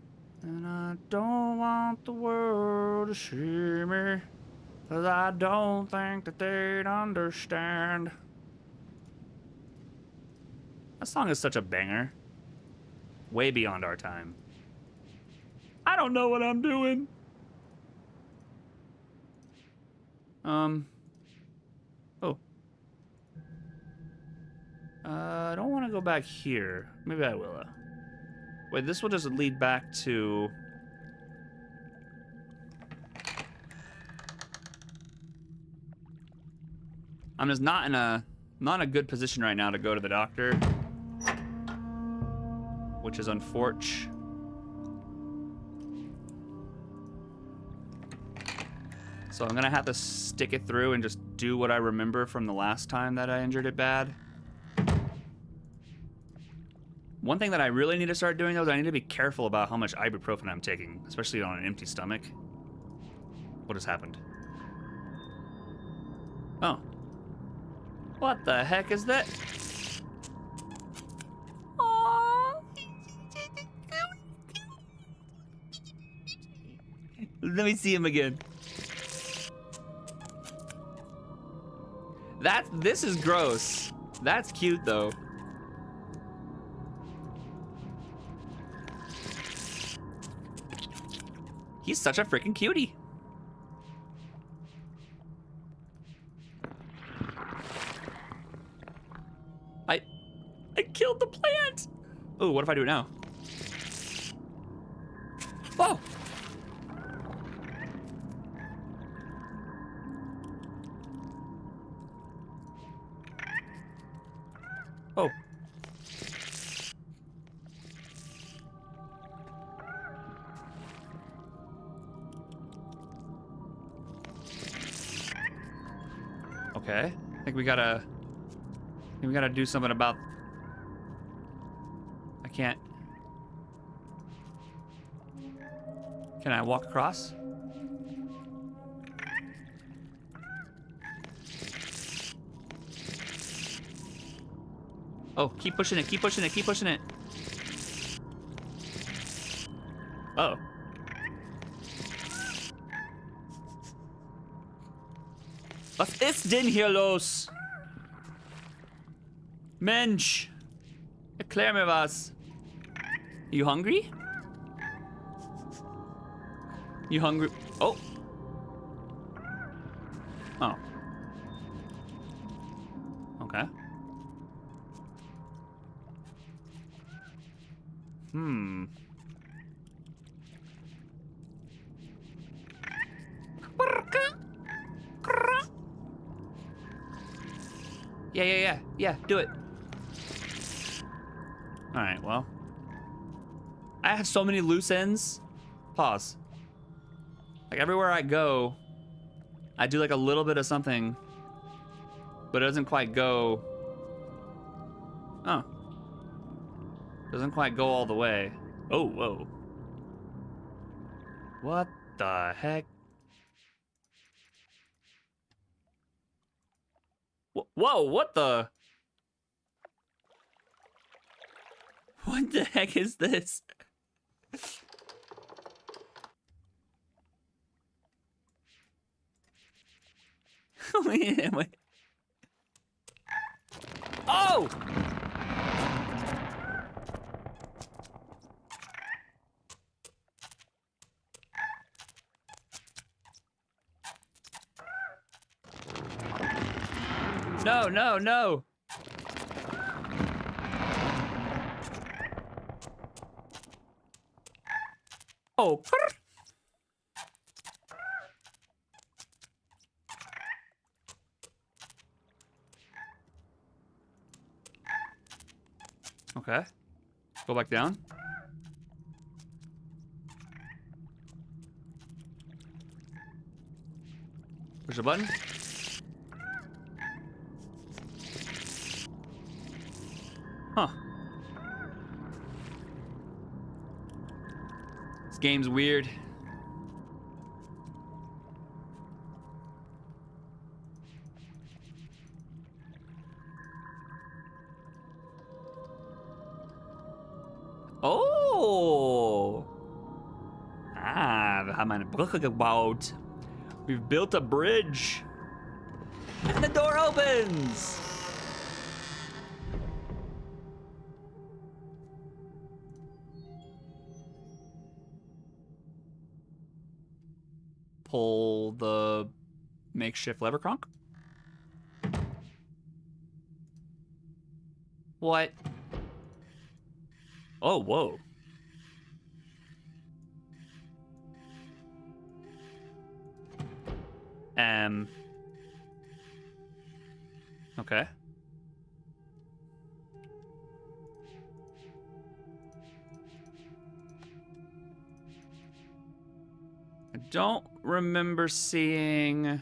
I don't want the world to see me, 'cause I don't think that they'd understand. That song is such a banger. Way beyond our time. I don't know what I'm doing. Oh. I don't want to go back here. Maybe I will. Wait, this will just lead back to... I'm just not in a good position right now to go to the doctor, which is unfortunate. So I'm gonna have to stick it through and just do what I remember from the last time that I injured it bad. One thing that I really need to start doing, though, is I need to be careful about how much ibuprofen I'm taking, especially on an empty stomach. What has happened? Oh. What the heck is that? Aww. Let me see him again. This is gross. That's cute, though. He's such a freaking cutie. I killed the plant. Oh, what if I do it now? Oh. Oh. Okay. I think we gotta do something about... I can't... Can I walk across? Oh, keep pushing it, keep pushing it, keep pushing it. Uh-oh. Was ist denn hier los? Mensch! Erklär mir was. You hungry? You hungry? Oh. Oh. Okay. Hmm. Yeah, do it. Alright, well. I have so many loose ends. Pause. Like, everywhere I go, I do like a little bit of something, but it doesn't quite go... Oh. Doesn't quite go all the way. Oh, whoa. What the heck? Whoa, what the? What the heck is this? Wait. Oh! No, no, no. Oh. Okay. Go back down. Push a button. Huh. This game's weird. Oh! Ah, wir haben eine Brücke gebaut. We've built a bridge. And the door opens! Pull the makeshift lever cronk. What? Oh, whoa. Okay. I don't remember seeing...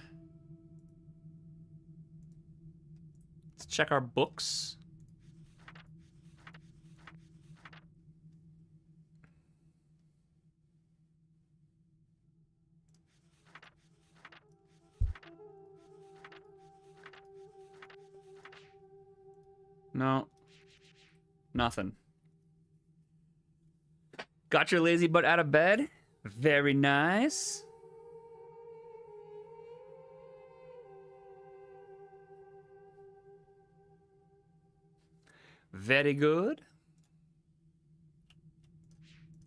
Let's check our books. No. Nothing. Got your lazy butt out of bed? Very nice. Very good.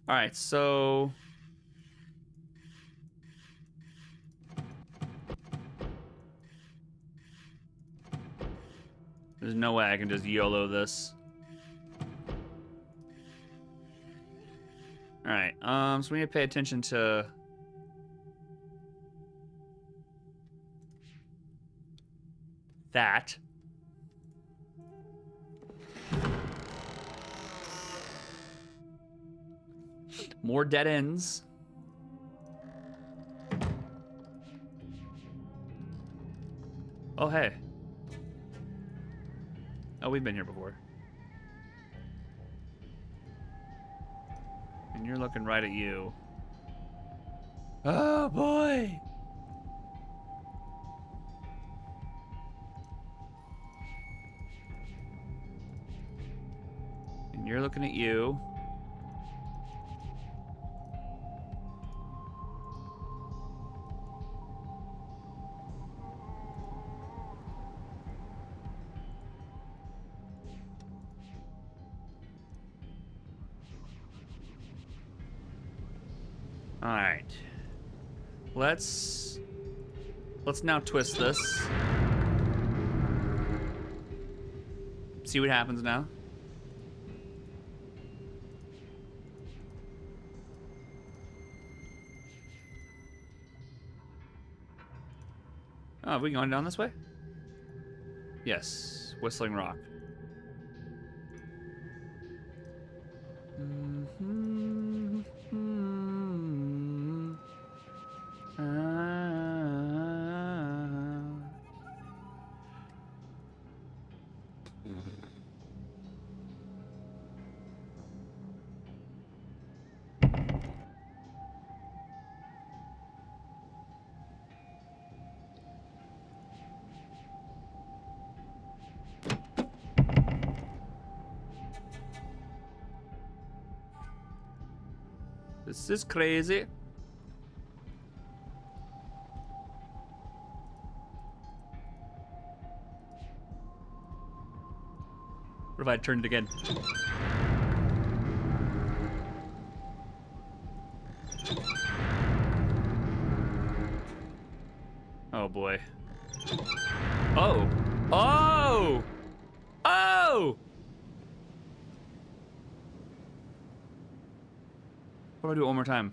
All right, so... There's no way I can just YOLO this. All right, so we need to pay attention to that. More dead ends. Oh, hey. Oh, we've been here before. And you're looking right at you. Oh, boy! And you're looking at you. All right. Let's now twist this. See what happens now. Oh, are we going down this way? Yes, Whistling Rock. This is crazy. What if I turned it again? Oh boy. Oh. Oh! Oh! Oh! What do I do it one more time?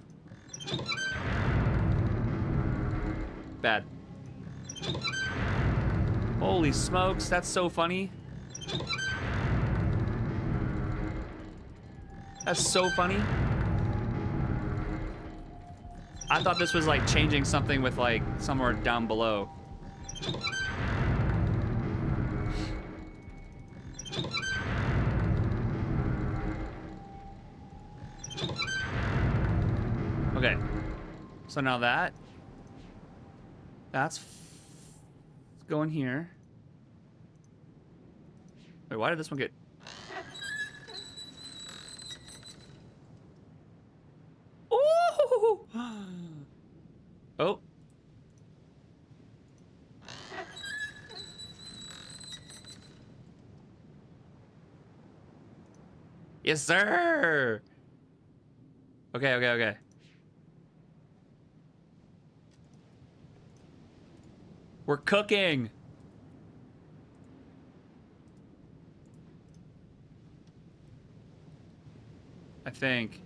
Bad. Holy smokes, that's so funny. That's so funny. I thought this was like changing something with like somewhere down below. Okay. So now that's going here. Wait, why did this one get... Ooh! Oh. Yes, sir. Okay, okay, okay. We're cooking. I think.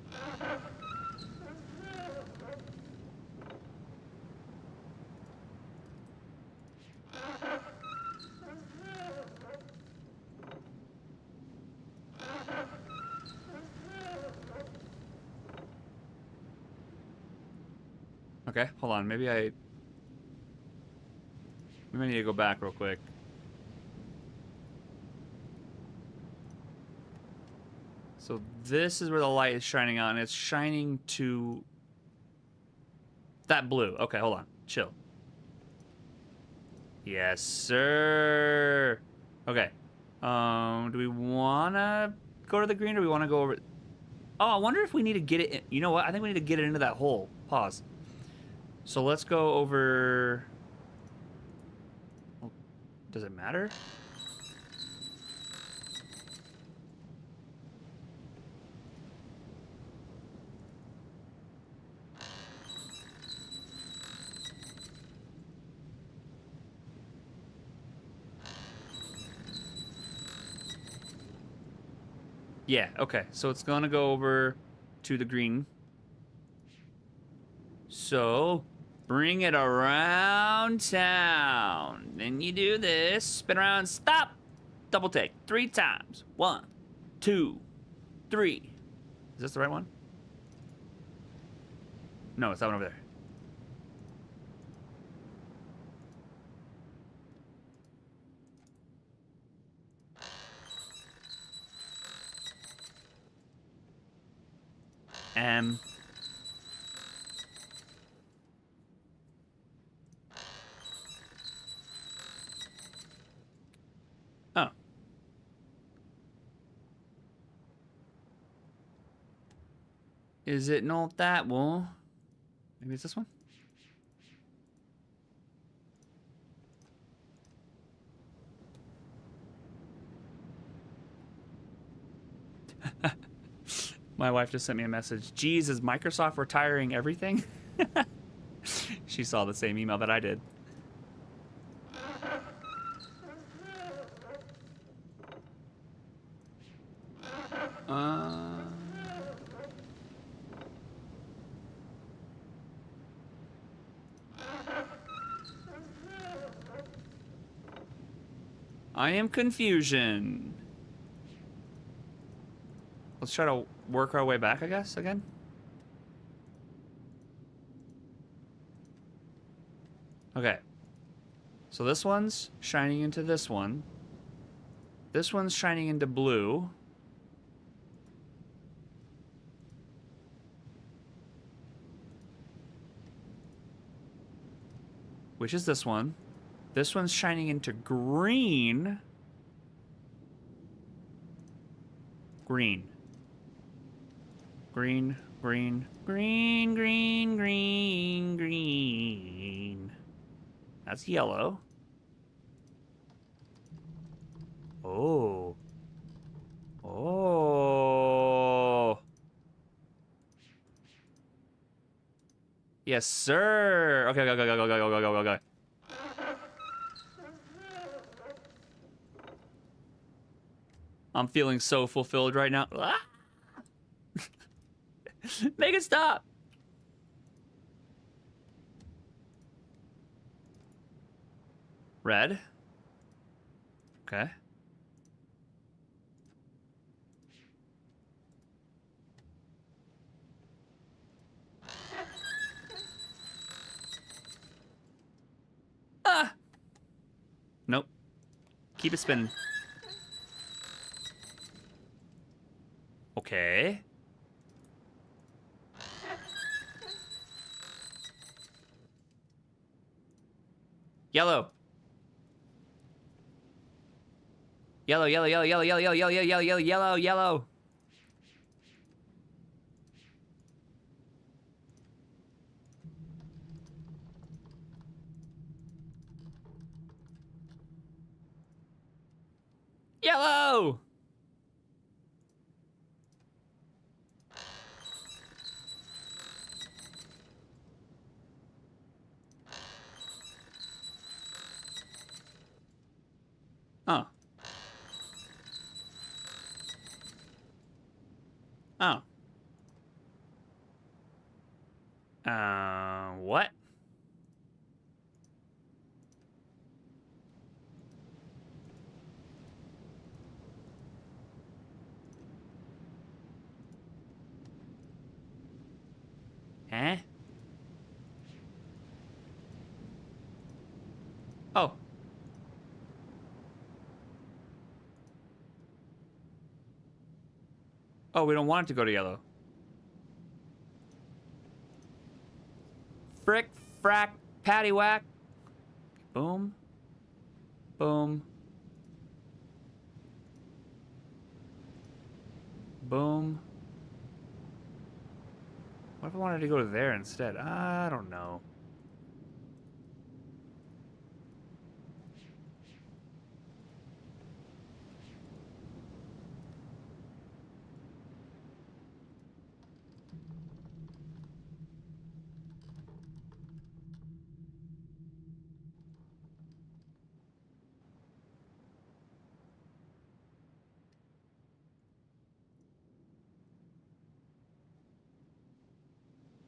Okay, hold on. Maybe I need to go back real quick. So this is where the light is shining on. It's shining to that blue. Okay, hold on. Chill. Yes, sir. Okay. Do we want to go to the green or do we want to go over... Oh, I wonder if we need to get it in... You know what? I think we need to get it into that hole. Pause. So let's go over... Well, does it matter? Yeah, okay. So it's gonna go over to the green. So, bring it around town. Then you do this. Spin around, stop. Double take 3 times. 1, 2, 3. Is this the right one? No, it's that one over there. M. Oh. Is it not that one? Maybe it's this one? My wife just sent me a message. Geez, is Microsoft retiring everything? She saw the same email that I did. I am confusion. Let's try to work our way back, I guess, again. Okay. So this one's shining into this one. This one's shining into blue. Which is this one. This one's shining into green. Green. Green, green, green, green, green, green. That's yellow. Oh. Oh. Yes, sir. Okay, go, go, go, go, go, go, go, go, go, go. I'm feeling so fulfilled right now. Ah! Make it stop. Red. Okay. Ah! Nope. Keep it spinning. Okay. Yellow. Yellow, yellow, yellow, yellow, yellow, yellow, yellow, yellow, yellow, yellow, yellow. Yellow! Oh. Oh. What? Eh? Oh. Oh, we don't want it to go to yellow. Frick, frack, patty whack. Boom. Boom. Boom. What if I wanted to go to there instead? I don't know.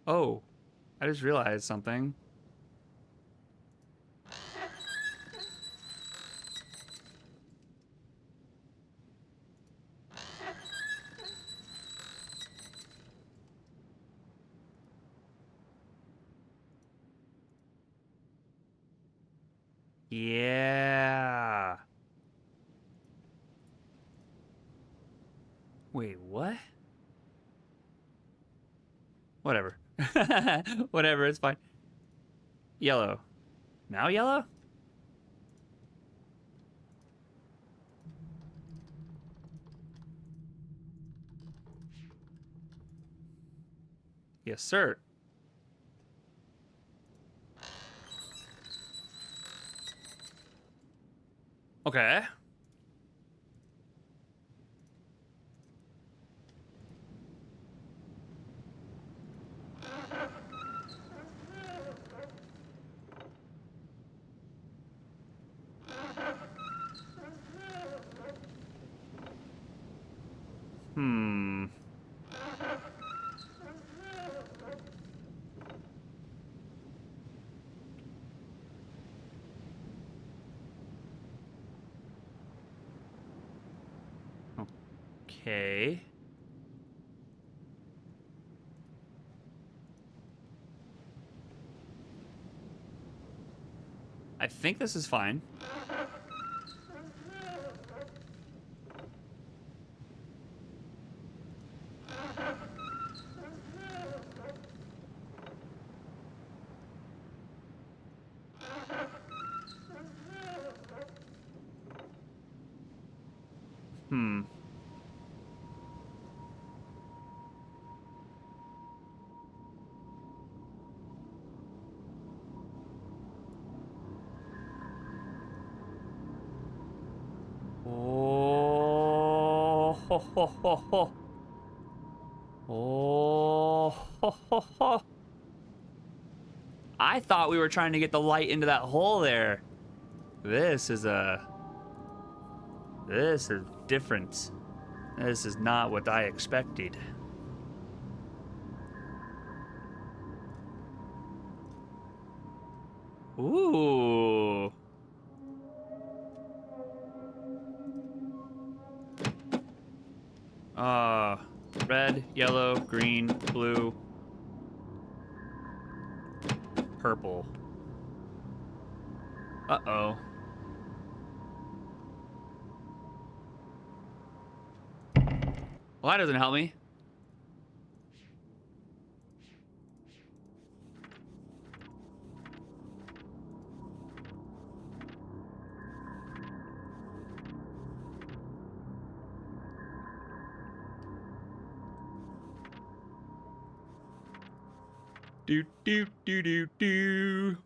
Oh, I just realized something. Yeah. Wait, what? Whatever. Whatever, it's fine. Yellow. Now yellow? Yes, sir. Okay. Hmm. Okay. I think this is fine. Hmm. Oh, ho, ho, ho, ho. Oh, ho, ho, ho. I thought we were trying to get the light into that hole there. This is a This is different. This is not what I expected. Ooh. Red, yellow, green, blue, purple. Uh-oh. Well, that doesn't help me. Do do do do do.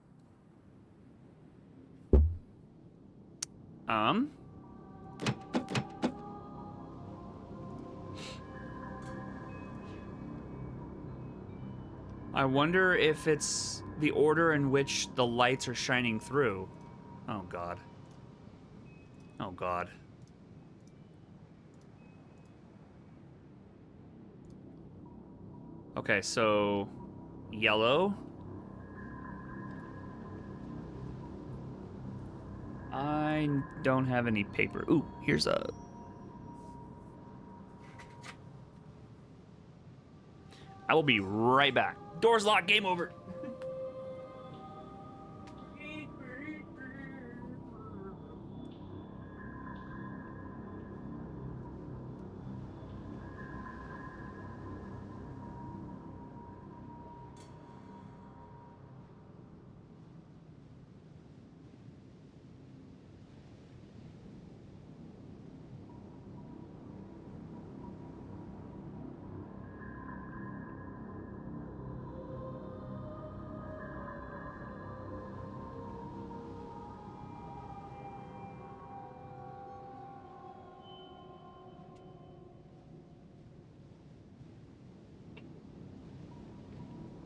I wonder if it's the order in which the lights are shining through. Oh God. Oh God. Okay, so yellow. I don't have any paper. Ooh, here's a... I will be right back. Doors locked, game over.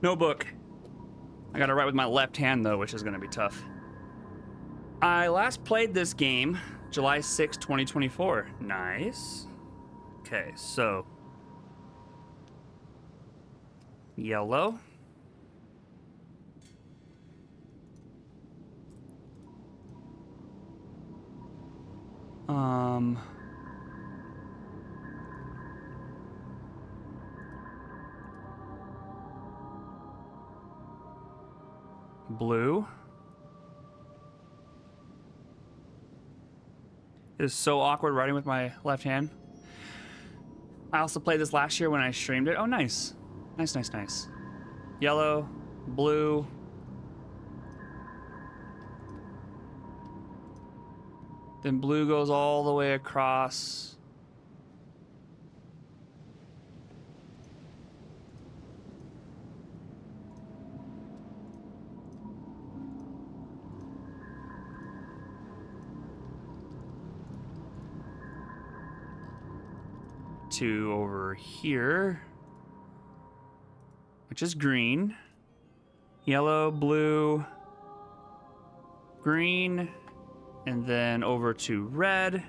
No book. I gotta write with my left hand though, which is gonna be tough. I last played this game July 6, 2024. Nice. Okay, so yellow. Blue. It is so awkward writing with my left hand. I also played this last year when I streamed it. Oh, nice. Nice, nice, nice. Yellow, blue. Then blue goes all the way across. To over here, which is green, yellow, blue, green, and then over to red.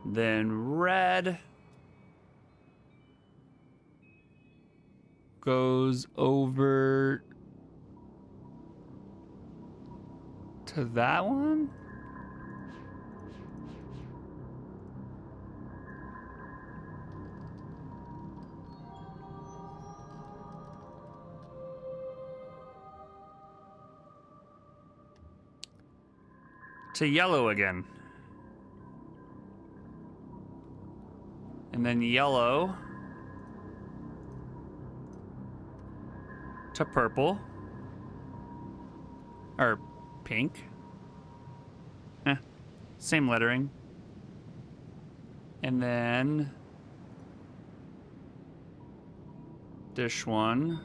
Then red goes over to that one. To yellow again. And then yellow to purple. Or pink. Same lettering. And then this one.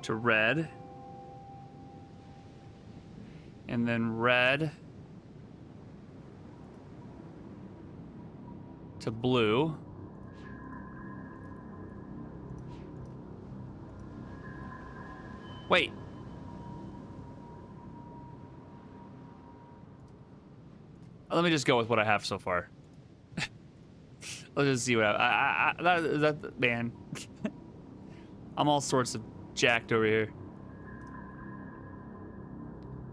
To red. And then red to blue. Wait. Let me just go with what I have so far. Let's just see what that man. I'm all sorts of jacked over here.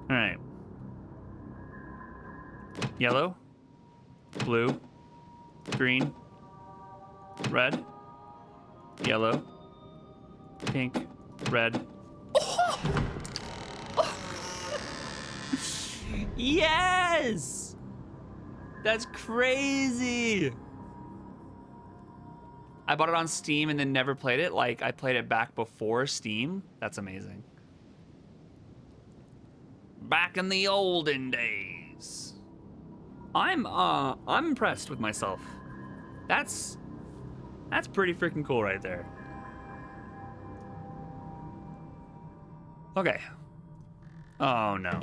All right. Yellow, blue, green, red, yellow, pink, red. Oh! Yes! That's crazy. I bought it on Steam and then never played it. Like, I played it back before Steam. That's amazing. Back in the olden days. I'm impressed with myself. That's pretty freaking cool right there. Okay. Oh no.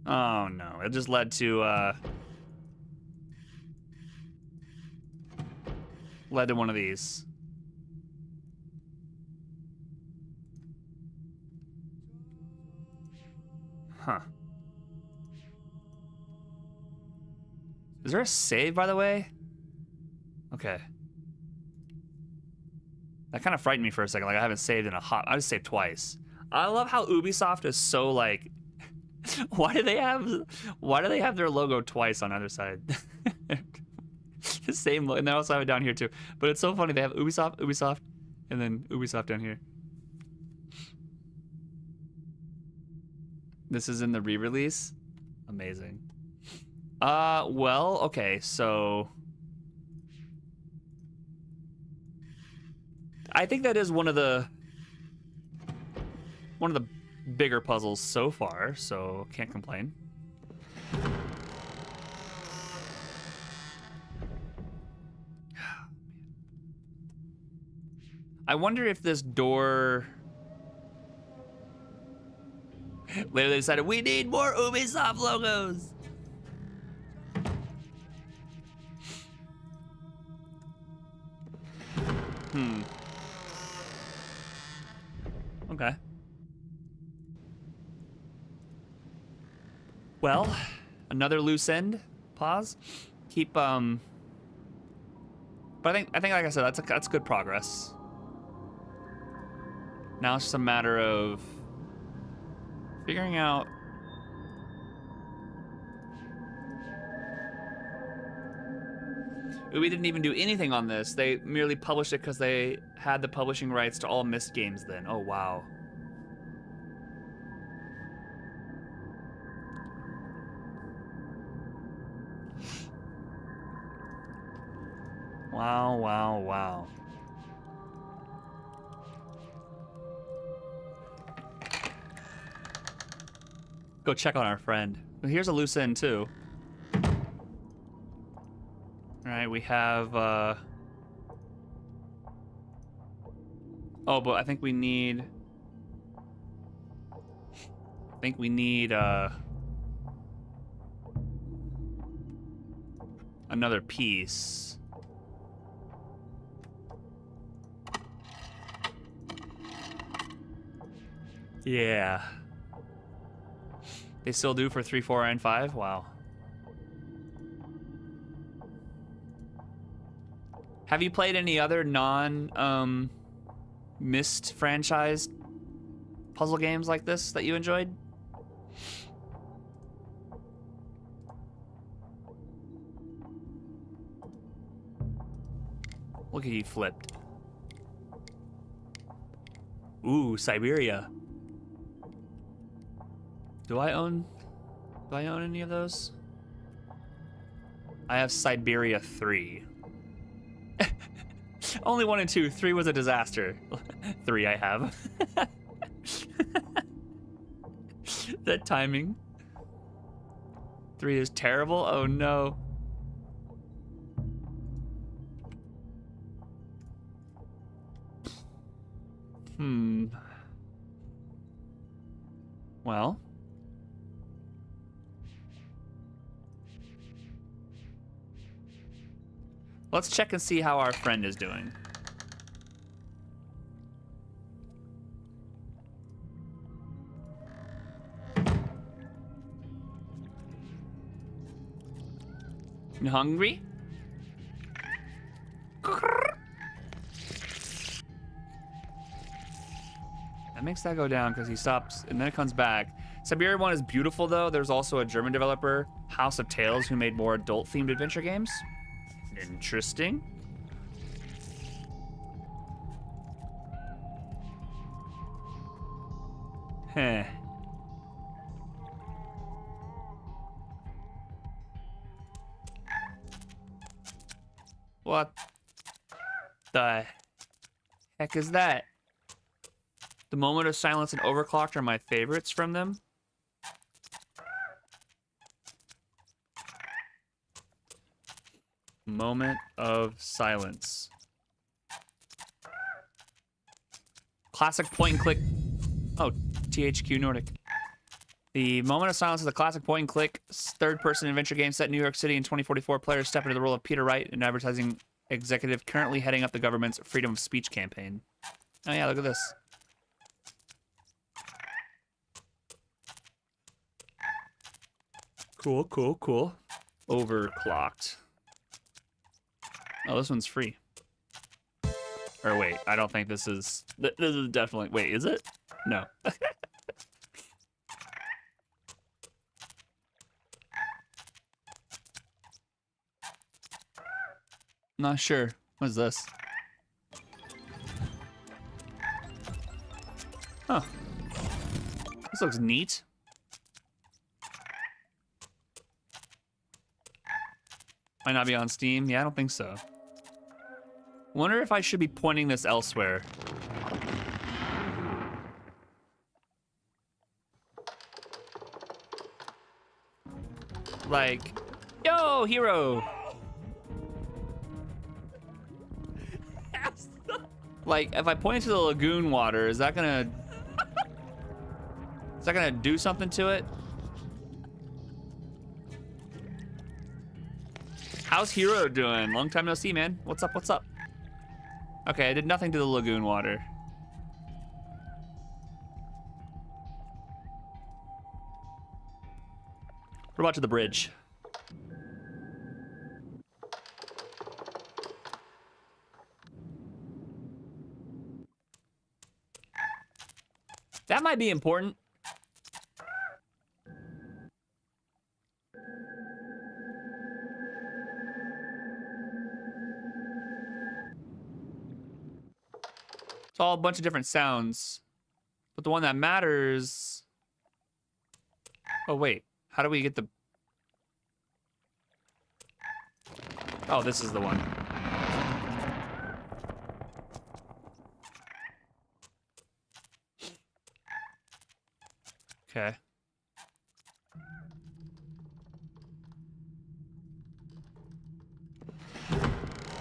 Oh no. It just led to one of these. Huh. Is there a save, by the way? Okay. That kind of frightened me for a second. Like, I haven't saved in a hot... I just saved twice. I love how Ubisoft is so, like... Why do they have their logo twice on either side? The same logo. And they also have it down here, too. But it's so funny. They have Ubisoft, and then Ubisoft down here. This is in the re-release? Amazing. Well, okay, so... I think that is one of the bigger puzzles so far, so can't complain. I wonder if this door... Later they decided, we need more Ubisoft logos! Okay. Well, another loose end. Pause. Keep but I think like I said, that's good progress. Now it's just a matter of figuring out Ubi didn't even do anything on this. They merely published it because they had the publishing rights to all MYST games then. Oh, wow. Wow, wow, wow. Go check on our friend. Here's a loose end, too. All right, we have, oh, but I think we need, another piece. Yeah. They still do for 3, 4, and 5? Wow. Have you played any other non-MYST franchise puzzle games like this that you enjoyed? Look at you flipped. Ooh, Siberia. Do I own any of those? I have Siberia 3. Only 1 and 2. 3 was a disaster. 3 I have. That timing. 3 is terrible. Oh no. Well. Let's check and see how our friend is doing. You hungry? That makes that go down because he stops and then it comes back. Siberia 1 is beautiful though. There's also a German developer, House of Tales, who made more adult-themed adventure games. Interesting. Heh. What the heck is that? The Moment of Silence and Overclocked are my favorites from them. Moment of Silence. Classic point and click. Oh, THQ Nordic. The Moment of Silence is a classic point and click third-person adventure game set in New York City in 2044. Players step into the role of Peter Wright, an advertising executive currently heading up the government's freedom of speech campaign. Oh yeah, look at this. Cool, cool, cool. Overclocked. Oh, this one's free. Or wait, I don't think this is... This is definitely... Wait, is it? No. Not sure. What is this? Huh. This looks neat. Might not be on Steam. Yeah, I don't think so. Wonder if I should be pointing this elsewhere. Like, yo, hero! Like, if I point to the lagoon water, is that gonna... Is that gonna do something to it? How's Hero doing? Long time no see, man. What's up, what's up? Okay, I did nothing to the lagoon water. What about to the bridge? That might be important. It's all a bunch of different sounds. But the one that matters... Oh, wait. How do we get the... Oh, this is the one. Okay.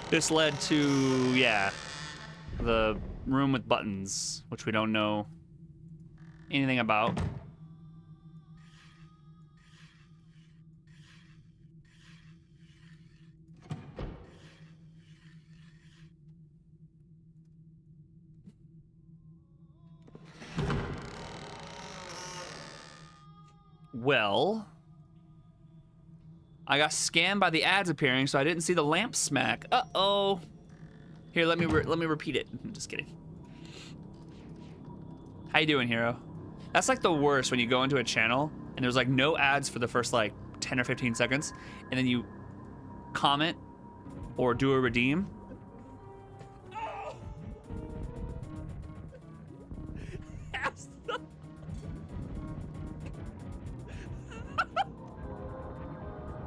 This led to, yeah, the room with buttons, which we don't know anything about. Well, I got scammed by the ads appearing, so I didn't see the lamp smack. Uh-oh. Here, let me repeat it. I'm just kidding. How you doing, hero? That's like the worst when you go into a channel and there's like no ads for the first like 10 or 15 seconds, and then you comment or do a redeem.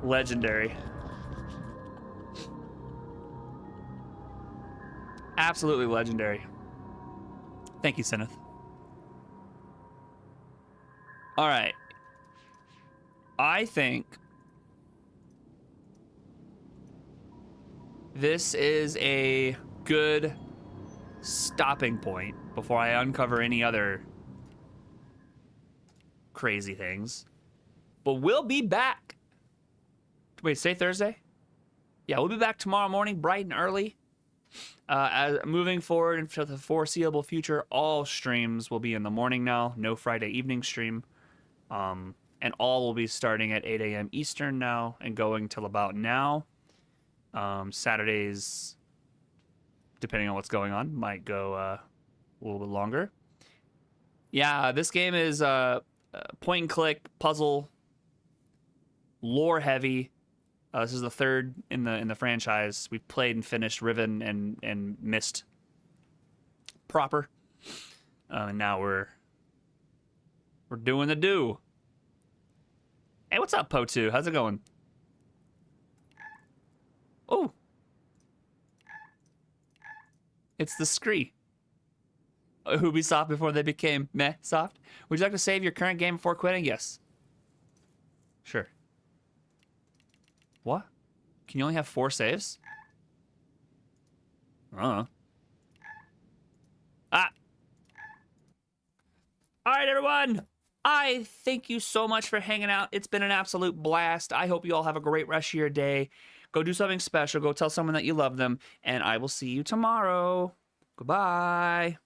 Legendary. Absolutely legendary. Thank you, Sineth. All right. I think this is a good stopping point before I uncover any other crazy things. But we'll be back. Wait, say Thursday? Yeah, we'll be back tomorrow morning, bright and early. Moving forward into the foreseeable future, all streams will be in the morning now. No Friday evening stream. And all will be starting at 8 a.m. Eastern now and going till about now. Saturdays, depending on what's going on, might go a little bit longer. Yeah, this game is point and click, puzzle, lore heavy. This is the third in the franchise. We've played and finished Riven and MYST proper. And now we're doing the do. Hey, what's up, Po2? How's it going? Oh. It's the Scree. Ubisoft before they became meh soft. Would you like to save your current game before quitting? Yes. Sure. What? Can you only have 4 saves? I don't know. Ah! Alright, everyone! I thank you so much for hanging out. It's been an absolute blast. I hope you all have a great rest of your day. Go do something special. Go tell someone that you love them. And I will see you tomorrow. Goodbye.